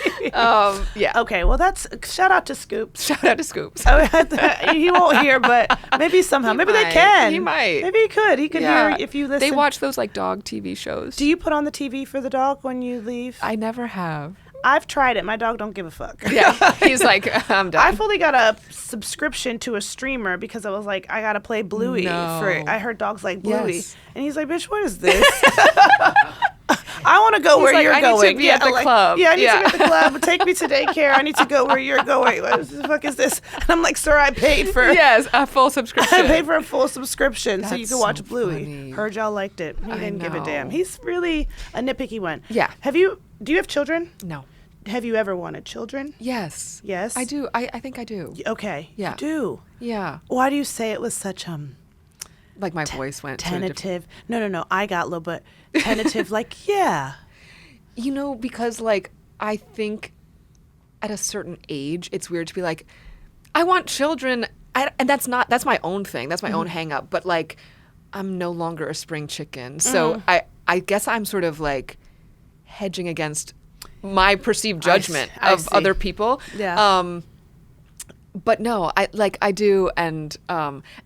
Yeah. Okay, well that's shout out to Scoops. Shout out to Scoops. He won't hear, but maybe somehow. Maybe they can. He might. Maybe he could. He could hear if you listen. They watch those like dog TV shows. Do you put on the TV for the dog when you leave? I never have. I've tried it. My dog don't give a fuck. Yeah, he's like, I'm done. I fully got a subscription to a streamer because I was like, I gotta play Bluey. I heard dogs like Bluey, and he's like, bitch, what is this? I want to go where you're going. I need to be at the club. Yeah, I need to be at the club. Take me to daycare. I need to go where you're going. What the fuck is this? And I'm like, sir, I paid for a full subscription. I paid for a full subscription so you can watch so Bluey. funny. Heard y'all liked it. He didn't give a damn. He's really a nitpicky one. Yeah. Do you have children? No. Have you ever wanted children? Yes. Yes? I do. I think I do. Okay. Yeah. You do? Yeah. Why do you say it with such like my voice went tentative? No. I got low, but tentative. Like, yeah. You know, because like I think at a certain age, it's weird to be like, I want children, and that's my own thing. That's my own hang up. But like, I'm no longer a spring chicken, so I guess I'm sort of like hedging against my perceived judgment of other people. Yeah. But no, I do, and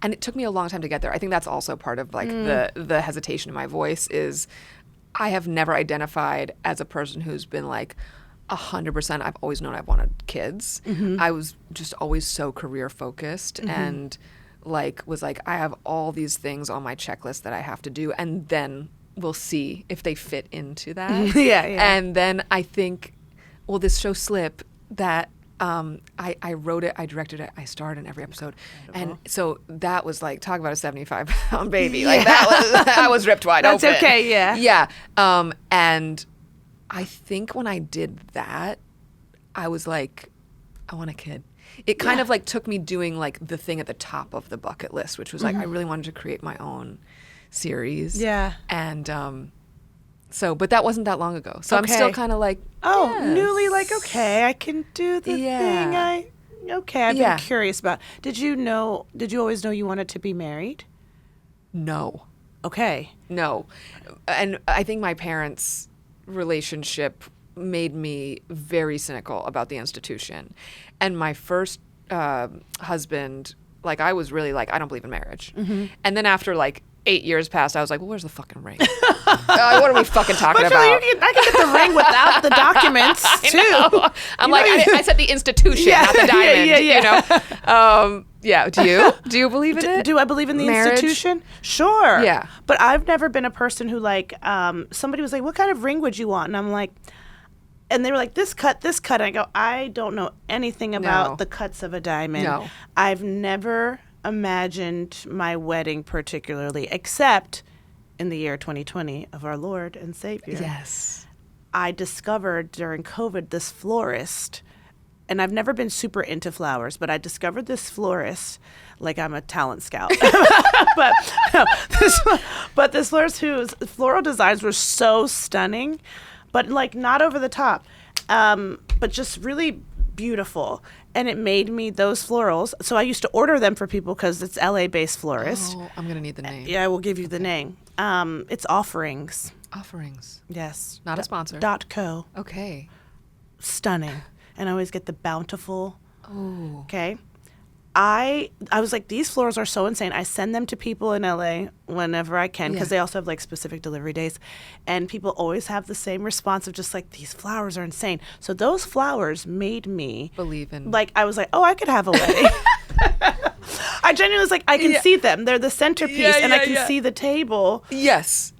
it took me a long time to get there. I think that's also part of like the hesitation in my voice is I have never identified as a person who's been like 100%. I've always known I've wanted kids. I was just always so career focused and like was like I have all these things on my checklist that I have to do, and then we'll see if they fit into that. Yeah. And then I think, well, this show Slip that I wrote it, I directed it, I starred in every episode. And so that was like, talk about a 75-pound baby. Like I was ripped wide open. That's okay, yeah. Yeah. And I think when I did that, I was like, I want a kid. It kind of like took me doing like the thing at the top of the bucket list, which was like, I really wanted to create my own series. Yeah. And but that wasn't that long ago. So I'm still kind of like, newly like, okay, I can do the thing. I've been curious about. Did you always know you wanted to be married? No. Okay. No. And I think my parents' relationship made me very cynical about the institution. And my first husband, like I was really like, I don't believe in marriage. And then after like 8 years passed, I was like, well, where's the fucking ring? What are we fucking talking about? I can get the ring without the documents too. I'm like, I said the institution, not the diamond. You know. Do you believe in it? Do I believe in the marriage? institution? Sure. Yeah. But I've never been a person who like somebody was like, what kind of ring would you want? And I'm like, and they were like, this cut. And I go, I don't know anything about the cuts of a diamond. No. I've never imagined my wedding particularly, except in the year 2020 of our Lord and Savior. Yes. I discovered during COVID this florist, and I've never been super into flowers, but I discovered this florist, like I'm a talent scout. but this florist whose floral designs were so stunning, but like not over the top, but just really beautiful. And it made me those florals. So I used to order them for people because it's LA-based florist. Oh, I'm going to need the name. Yeah, I will give you the name. It's Offerings. Offerings. Yes. Not a sponsor. .co. Okay. Stunning. And I always get the bountiful. Oh. Okay. I was like, these florals are so insane. I send them to people in LA whenever I can because they also have like specific delivery days. And people always have the same response of just like, these flowers are insane. So those flowers made me believe in. Like, I was like, oh, I could have a wedding. I genuinely was like, I can see them. They're the centerpiece and I can see the table. Yes.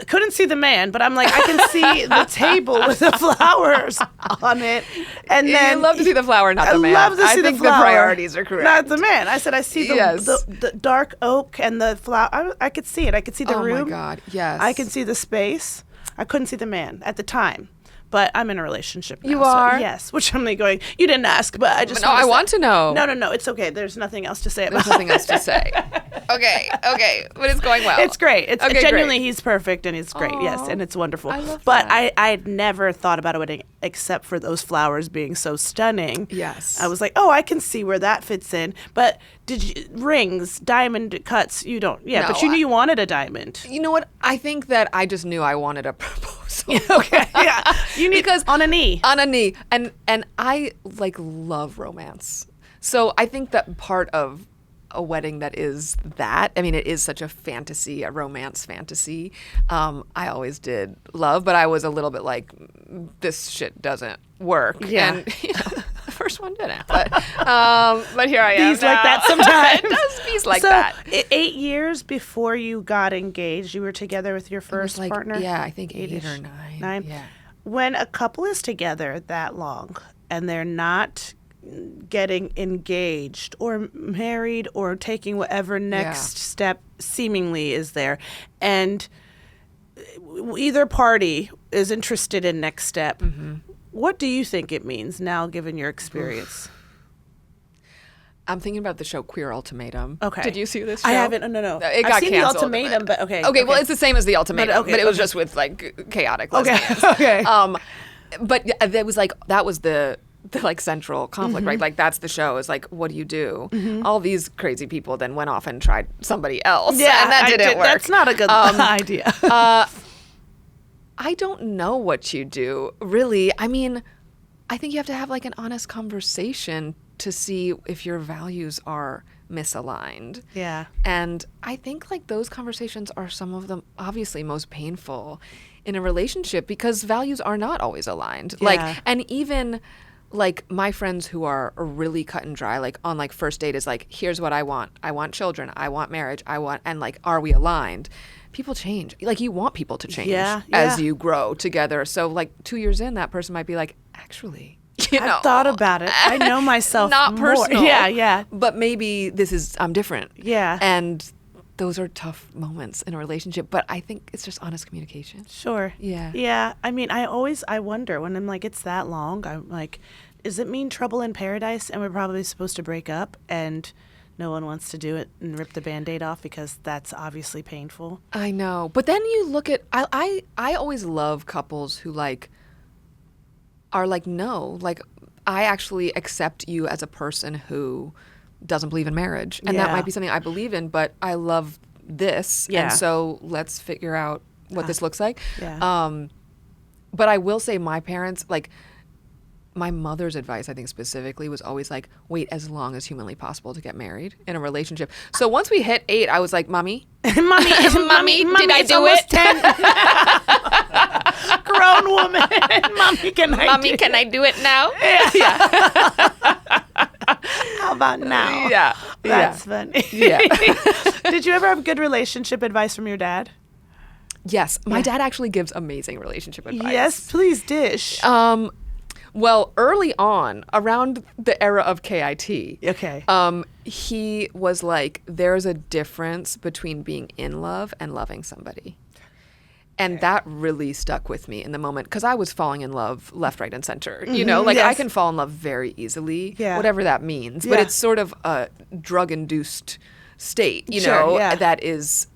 Couldn't see the man, but I'm like, I can see the table with the flowers on it. And then you love to see the flower, not the man. I love to see the flower. The priorities are correct. Not the man. I said I see the dark oak and the flower. I could see it. I could see the room. Oh my God, yes. I could see the space. I couldn't see the man at the time. but I'm in a relationship now. You are? So yes, which I'm like going, you didn't ask, but I just No, I want to know. No, it's okay. There's nothing else to say about it. There's nothing else to say. Okay, but it's going well. It's great. It's okay, genuinely, great. he's perfect, and it's great, Aww. yes, and it's wonderful. I love but that. I had never thought about a wedding except for those flowers being so stunning. Yes. I was like, oh, I can see where that fits in. But rings, diamond cuts, you don't, No, but you knew you wanted a diamond. You know what? I think that I just knew I wanted a proposal. Okay, yeah. You need, because on a knee. On a knee. And I like love romance. So I think that part of a wedding that is that, I mean, it is such a fantasy, a romance fantasy. I always did love, but I was a little bit like, this shit doesn't work. Yeah. And, the first one didn't. But here I am. Bees like that sometimes. It does bees like so, that. 8 years before you got engaged, you were together with your first partner? Yeah, I think 8 or 9. Yeah. When a couple is together that long and they're not getting engaged or married or taking whatever next step seemingly is there, and either party is interested in next step, what do you think it means now, given your experience? I'm thinking about the show Queer Ultimatum. Okay. Did you see this show? I haven't. No. It got I've seen canceled. The Ultimatum, but okay. Okay, well, it's the same as The Ultimatum, but it was just with, like, chaotic lesbians. Okay. But there was, like, that was the like central conflict, right? Like, that's the show, is like, what do you do? All these crazy people then went off and tried somebody else. Yeah, and that didn't work. That's not a good idea. I don't know what you do, really. I mean, I think you have to have like an honest conversation to see if your values are misaligned. Yeah. And I think like those conversations are some of the obviously most painful in a relationship, because values are not always aligned. Yeah. Like, and even like my friends who are really cut and dry, like on like first date is like, here's what I want. I want children. I want marriage. And like, are we aligned? People change. Like, you want people to change as you grow together. So like 2 years in, that person might be like, actually, you know, I've thought about it. I know myself not more. personal. Yeah. But maybe I'm different. Yeah. And those are tough moments in a relationship. But I think it's just honest communication. Sure. Yeah. Yeah. I mean, I wonder when I'm like, it's that long. I'm like, does it mean trouble in paradise and we're probably supposed to break up and no one wants to do it and rip the Band-Aid off because that's obviously painful? I know. But then you look at, I always love couples who like are like, no, like I actually accept you as a person who doesn't believe in marriage. And that might be something I believe in, but I love this. Yeah. And so let's figure out what this looks like. Yeah. But I will say my parents, like my mother's advice, I think specifically, was always like, wait as long as humanly possible to get married in a relationship. So once we hit 8, I was like, Mommy, Mommy, did I do it? 10. Grown woman. Mommy, can I do it now? How about now? Yeah. That's funny. Yeah. Did you ever have good relationship advice from your dad? Yes. My dad actually gives amazing relationship advice. Yes, please dish. Well, early on, around the era of KIT, Okay. He was like, there's a difference between being in love and loving somebody. And that really stuck with me in the moment, because I was falling in love left, right, and center. You know, like I can fall in love very easily, whatever that means. But it's sort of a drug-induced state, you know, that is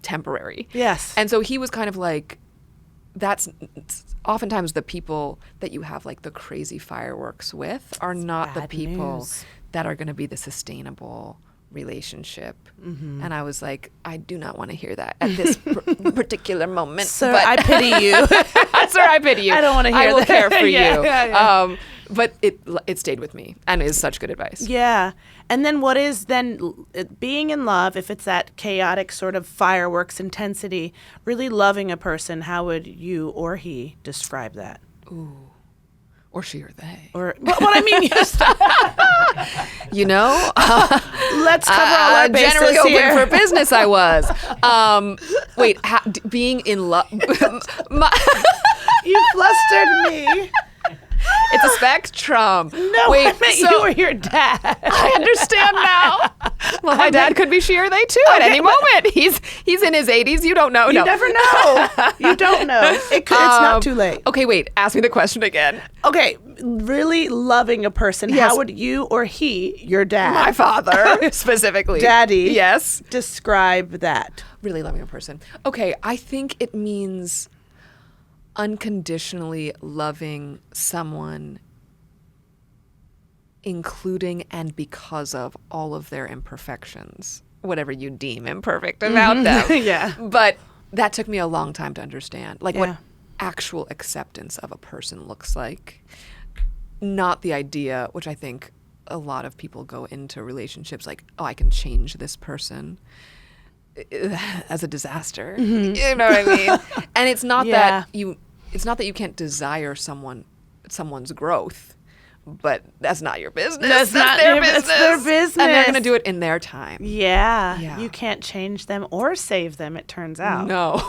temporary. Yes. And so he was kind of like, that's oftentimes the people that you have like the crazy fireworks with are not the people that are going to be the sustainable relationship. And I was like, I do not want to hear that at this particular moment. Sir, I pity you. Sir, I pity you. I don't want to hear I will that. care for you. Yeah. But it stayed with me and is such good advice. Yeah. And then what is then being in love, if it's that chaotic sort of fireworks intensity, really loving a person, how would you or he describe that? Ooh. Or she or they. Or what I mean, you know, let's cover all our bases generally here. open for business. I was. Wait, being in love. You flustered me. It's a spectrum. No, wait, I meant you or your dad. I understand now. Well, my dad could be she or they too at any moment. He's in his 80s. You don't know. You never know. You don't know. It's not too late. Okay, wait. Ask me the question again. Okay, really loving a person. Yes. How would you or he, your dad, My father specifically, daddy, yes, describe that? Really loving a person. Okay, I think it means unconditionally loving someone, including and because of all of their imperfections, whatever you deem imperfect about them. Yeah. But that took me a long time to understand, like Yeah. what actual acceptance of a person looks like. Not the idea, which I think a lot of people go into relationships like, oh, I can change this person, as a disaster. You know what I mean? And it's not that you can't desire someone's growth, but that's not your business. That's not their it's business. their business. And they're going to do it in their time. Yeah. You can't change them or save them, it turns out. No.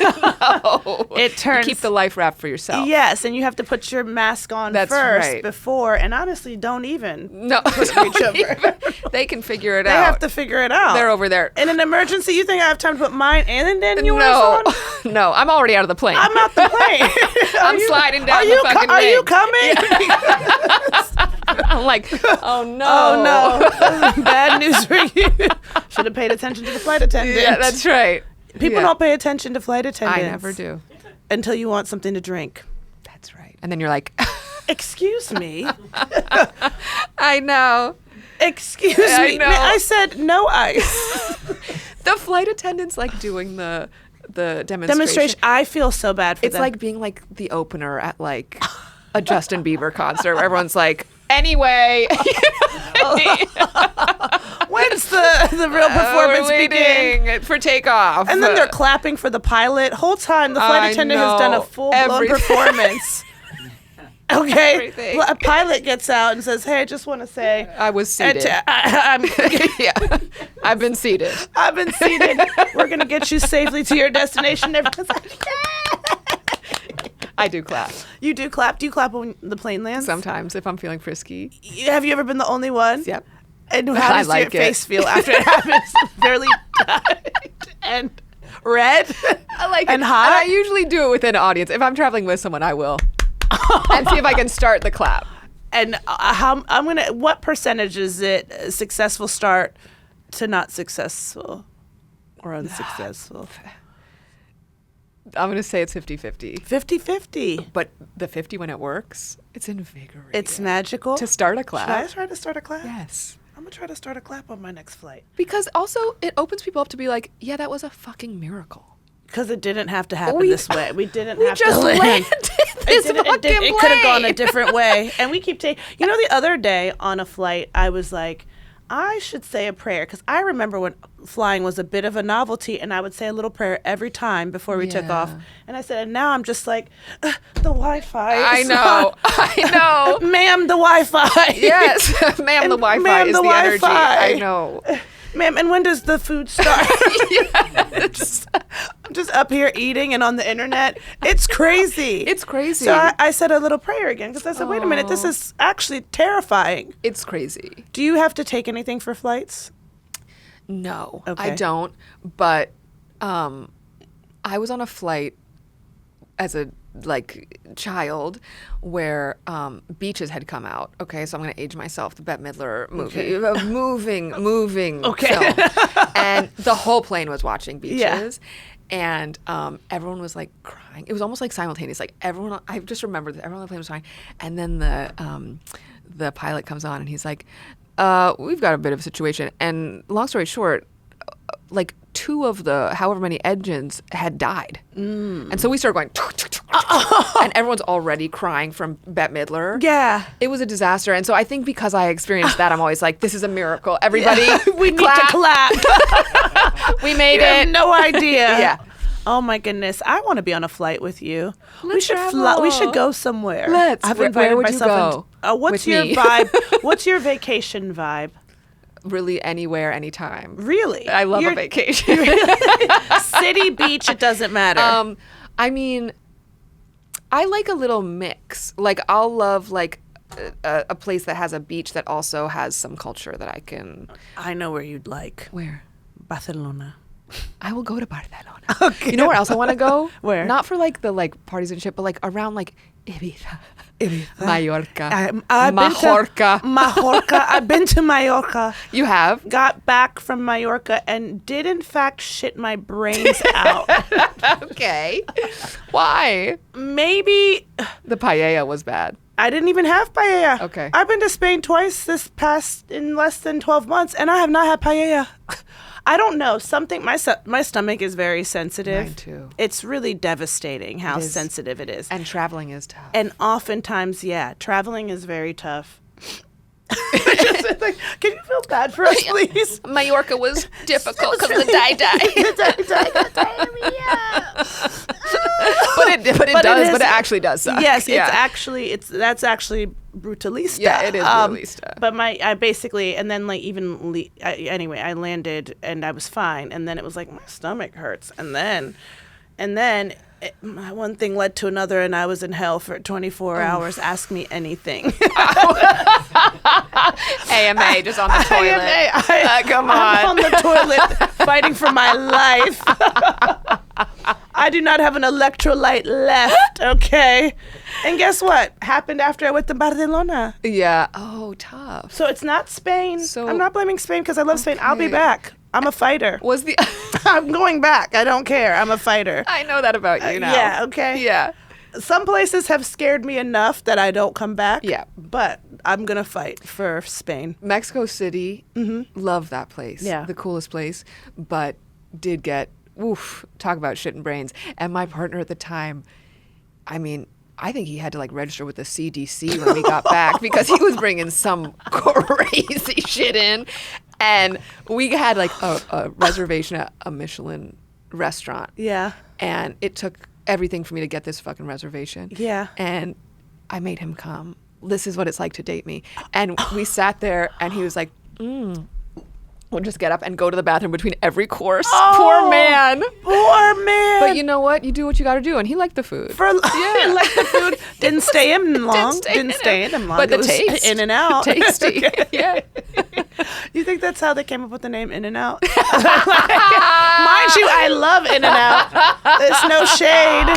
No. It turns... You keep the life raft for yourself. Yes, and you have to put your mask on That's first right. before, and honestly, don't even. No. Don't even. They can figure it They out. have to figure it out. They're over there. In an emergency, you think I have time to put mine and then yours No. on? No, I'm already out of the plane. I'm out the plane. I'm sliding down the fucking Are you wing. coming? I'm like, oh no. Oh no. Bad news for you. Should have paid attention to the flight attendant. Yeah, that's right. People don't pay attention to flight attendants. I never do. Until you want something to drink. That's right. And then you're like, Excuse me. I know. Excuse I me. know. I said no ice. The flight attendants like doing the demonstration. I feel so bad for It's them. like being like the opener at like a Justin Bieber concert where everyone's like, anyway. When's the real performance we're begin? waiting for takeoff. And then they're clapping for the pilot. Whole time the flight I attendant has done a know. full-blown Everything. performance. Okay. Everything. A pilot gets out and says, "Hey, I just want to say I was seated. I'm Yeah. I've been seated. I've been seated. We're gonna get you safely to your destination." Everyone's like, "Yeah." I do clap. You do clap. Do you clap when the plane lands? Sometimes if I'm feeling frisky. Have you ever been the only one? Yep. And how does like your it. face feel after it happens? Fairly tight and red I like and it. hot? And I usually do it with an audience. If I'm traveling with someone, I will. And see if I can start the clap. And what percentage is it a successful start to not successful or unsuccessful? I'm going to say it's 50-50. 50-50. But the 50 when it works, it's invigorating. It's magical. To start a clap. Should I try to start a clap? Yes. I'm going to try to start a clap on my next flight. Because also it opens people up to be like, yeah, that was a fucking miracle. Because it didn't have to happen this way. We didn't have to just land. landed this It fucking could have gone a plane. different way. And we keep taking... You know, the other day on a flight, I was like, I should say a prayer. Because I remember when flying was a bit of a novelty, and I would say a little prayer every time before we took off. And I said, and now I'm just like, the Wi-Fi I is know. on. I know. Ma'am, the Wi-Fi. Yes. Ma'am, the Wi-Fi Ma'am, is the the energy. Wi-Fi. I know. Ma'am, and when does the food start? Yes. I'm just up here eating and on the internet. It's crazy. It's crazy. So I said a little prayer again because I said, wait a minute, this is actually terrifying. It's crazy. Do you have to take anything for flights? No, Okay. I don't. But I was on a flight as a child where Beaches had come out. Okay, so I'm gonna age myself. The Bette Midler movie, a moving Okay. film, and the whole plane was watching Beaches. Yeah. And everyone was like crying. It was almost like simultaneous. Like everyone, I just remember that everyone on the plane was crying. And then the pilot comes on and he's like, "We've got a bit of a situation." And long story short, like 2 of the however many engines had died. And so we started going, and everyone's already crying from Bette Midler. Yeah. It was a disaster. And so I think because I experienced that, I'm always like, this is a miracle. Everybody, We need to clap. We made You it. have no idea. Yeah. Oh my goodness, I want to be on a flight with you. we Let's should travel. We should go somewhere. Let's. I've Where invited would you myself. go What's with your me? vibe? What's your vacation vibe? Really anywhere, anytime. Really? I love You're- a vacation. City, beach, it doesn't matter. I mean, I like a little mix. Like I'll love like a place that has a beach that also has some culture that I can. I know where you'd like. Where? Barcelona. I will go to Barcelona. Okay. You know where else I want to go? Where? Not for like the like parties and shit, but like around like Ibiza. Mallorca. Majorca. I've been to Mallorca. You have? Got back from Mallorca and did in fact shit my brains out. Okay. Why? Maybe The paella was bad. I didn't even have paella. Okay. I've been to Spain twice in less than 12 months and I have not had paella. I don't know. Something my stomach is very sensitive. Mine too. It's really devastating how sensitive it is. And traveling is tough. And oftentimes, traveling is very tough. Can you feel bad for us, please? Mallorca was difficult because of the die. But it actually does suck. Yes, that's actually brutalista. Yeah, it is brutalista. But and then like anyway, I landed and I was fine, and then it was like my stomach hurts, and then one thing led to another, and I was in hell for 24 hours. Ask me anything. AMA, just on the toilet. Come on. I'm on the toilet fighting for my life. I do not have an electrolyte left, okay? And guess what? Happened after I went to Barcelona. Yeah. Oh, tough. So it's not Spain. So, I'm not blaming Spain because I love Spain. I'll be back. I'm a fighter. I'm going back. I don't care. I'm a fighter. I know that about you now. Yeah, okay. Yeah. Some places have scared me enough that I don't come back. Yeah. But I'm going to fight for Spain. Mexico City, love that place. Yeah. The coolest place, but did get, talk about shit and brains. And my partner at the time, I mean, I think he had to like register with the CDC when we got back because he was bringing some crazy shit in. And we had like a reservation at a Michelin restaurant. Yeah. And it took everything for me to get this fucking reservation. Yeah. And I made him come. This is what it's like to date me. And we sat there and he was like, we'll just get up and go to the bathroom between every course. Oh, poor man. Poor man. But you know what? You do what you got to do. And he liked the food. He liked the food. Didn't stay in long. Didn't stay in him long. But the it was taste. In and out. Tasty. Yeah. You think that's how they came up with the name In and Out? Mind you, I love In and Out. There's no shade.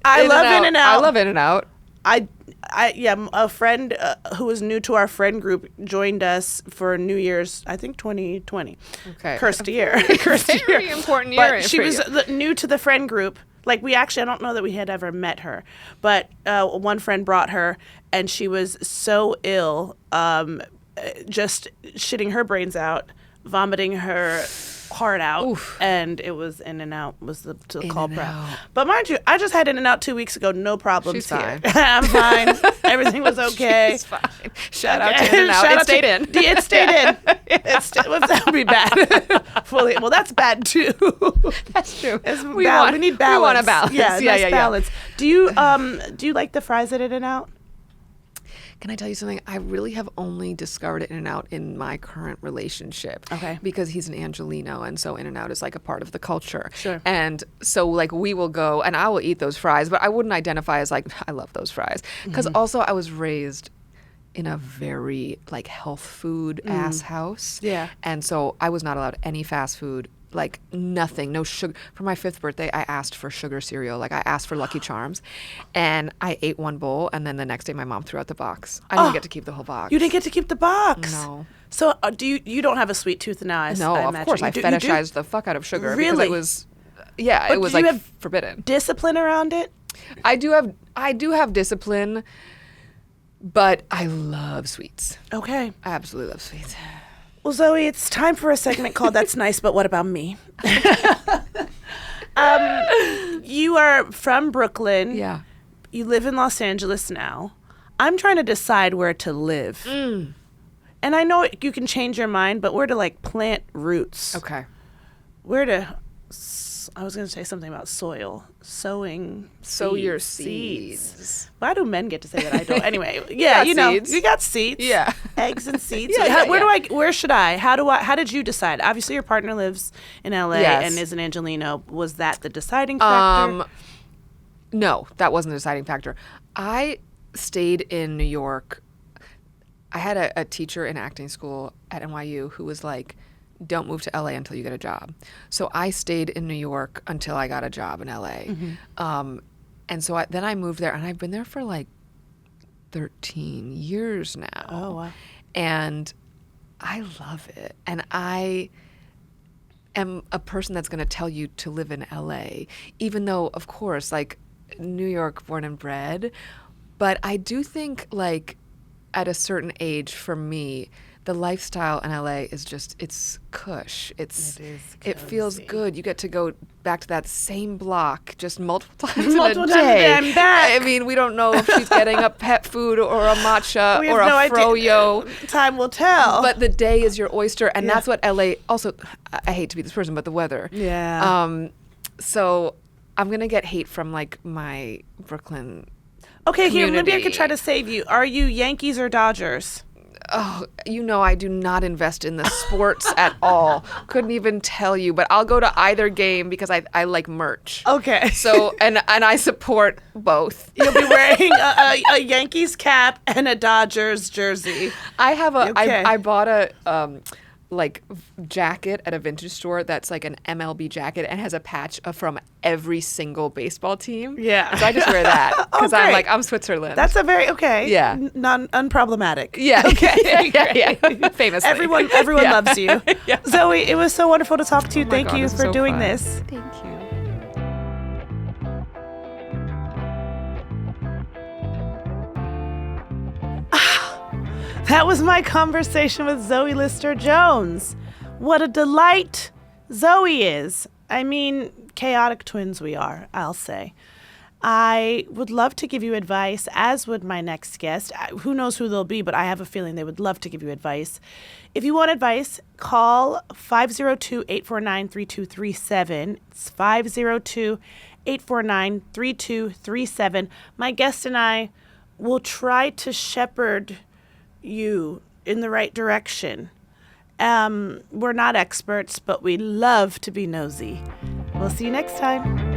I love In and Out. I love In and Out. A friend who was new to our friend group joined us for New Year's, I think 2020. Okay. Cursed year. Very important year. But she was new to the friend group. Like I don't know that we had ever met her, but one friend brought her and she was so ill, just shitting her brains out, vomiting her heart out. Oof. And it was In and Out was the culprit. But mind you, I just had In and Out 2 weeks ago, no problems. She's fine. I'm fine. Everything was okay. She's fine. Shout out to In and Out. It stayed in. It stayed in. That would be bad. Fully. Well, that's bad too. That's true. We need balance. We want a balance. Yeah, balance. Do you like the fries at In and Out? Can I tell you something? I really have only discovered In and Out in my current relationship. Okay. Because he's an Angelino, and so In and Out is like a part of the culture. Sure. And so like we will go, and I will eat those fries, but I wouldn't identify as like, I love those fries. Because also I was raised in a very like health food ass house. Yeah. And so I was not allowed any fast food. Like nothing, no sugar. For my 5th birthday, I asked for sugar cereal. Like I asked for Lucky Charms, and I ate one bowl, and then the next day my mom threw out the box. I didn't get to keep the whole box. You didn't get to keep the box? No. So you don't have a sweet tooth now? No, I of course. I fetishized the fuck out of sugar. Really? Because it was, it was like forbidden. Discipline around it? I do have discipline, but I love sweets. Okay. I absolutely love sweets. Well, Zoe, it's time for a segment called That's Nice, But What About Me? You are from Brooklyn. Yeah. You live in Los Angeles now. I'm trying to decide where to live. And I know you can change your mind, but where to like plant roots. Okay. Where to... I was going to say something about soil. Sow your seeds. Why do men get to say that? I don't. Anyway, yeah, you know, seeds. you got seeds. Yeah. Eggs and seeds. Yeah, Where should I? How did you decide? Obviously, your partner lives in LA and is an Angelino. Was that the deciding factor? No, that wasn't the deciding factor. I stayed in New York. I had a teacher in acting school at NYU who was like, don't move to LA until you get a job. So I stayed in New York until I got a job in LA. And so then I moved there, and I've been there for like 13 years now. Oh, wow. And I love it. And I am a person that's going to tell you to live in LA, even though, of course, like New York born and bred. But I do think, like, at a certain age, for me, the lifestyle in LA is just, it's cush. It is it feels cozy. good. You get to go back to that same block just multiple times Multiple in a times a day. day, I'm back. I mean, we don't know if she's getting a pet food or a matcha We have or a no idea. froyo. Time will tell. But the day is your oyster, and Yeah. that's what LA, also, I hate to be this person, but the weather. Yeah. So I'm going to get hate from, like, my Brooklyn Okay, here, maybe I community. could try to save you. Are you Yankees or Dodgers? Oh, you know, I do not invest in the sports at all. Couldn't even tell you, but I'll go to either game because I like merch. Okay. So, and I support both. You'll be wearing a Yankees cap and a Dodgers jersey. I have Okay. I bought a like jacket at a vintage store that's like an MLB jacket and has a patch from every single baseball team. Yeah. So I just wear that because I'm great. like, I'm Switzerland. That's a very, okay. Yeah. Unproblematic. yeah. Okay. yeah. Famously. Everyone Yeah. loves you. Yeah. Zoe, it was so wonderful to talk to you. Oh my Thank God, you this is for so doing fun. this. Thank you. That was my conversation with Zoe Lister-Jones. What a delight Zoe is. I mean, chaotic twins we are, I'll say. I would love to give you advice, as would my next guest. Who knows who they'll be, but I have a feeling they would love to give you advice. If you want advice, call 502-849-3237. It's 502-849-3237. My guest and I will try to shepherd you in the right direction. We're not experts, but we love to be nosy. We'll see you next time.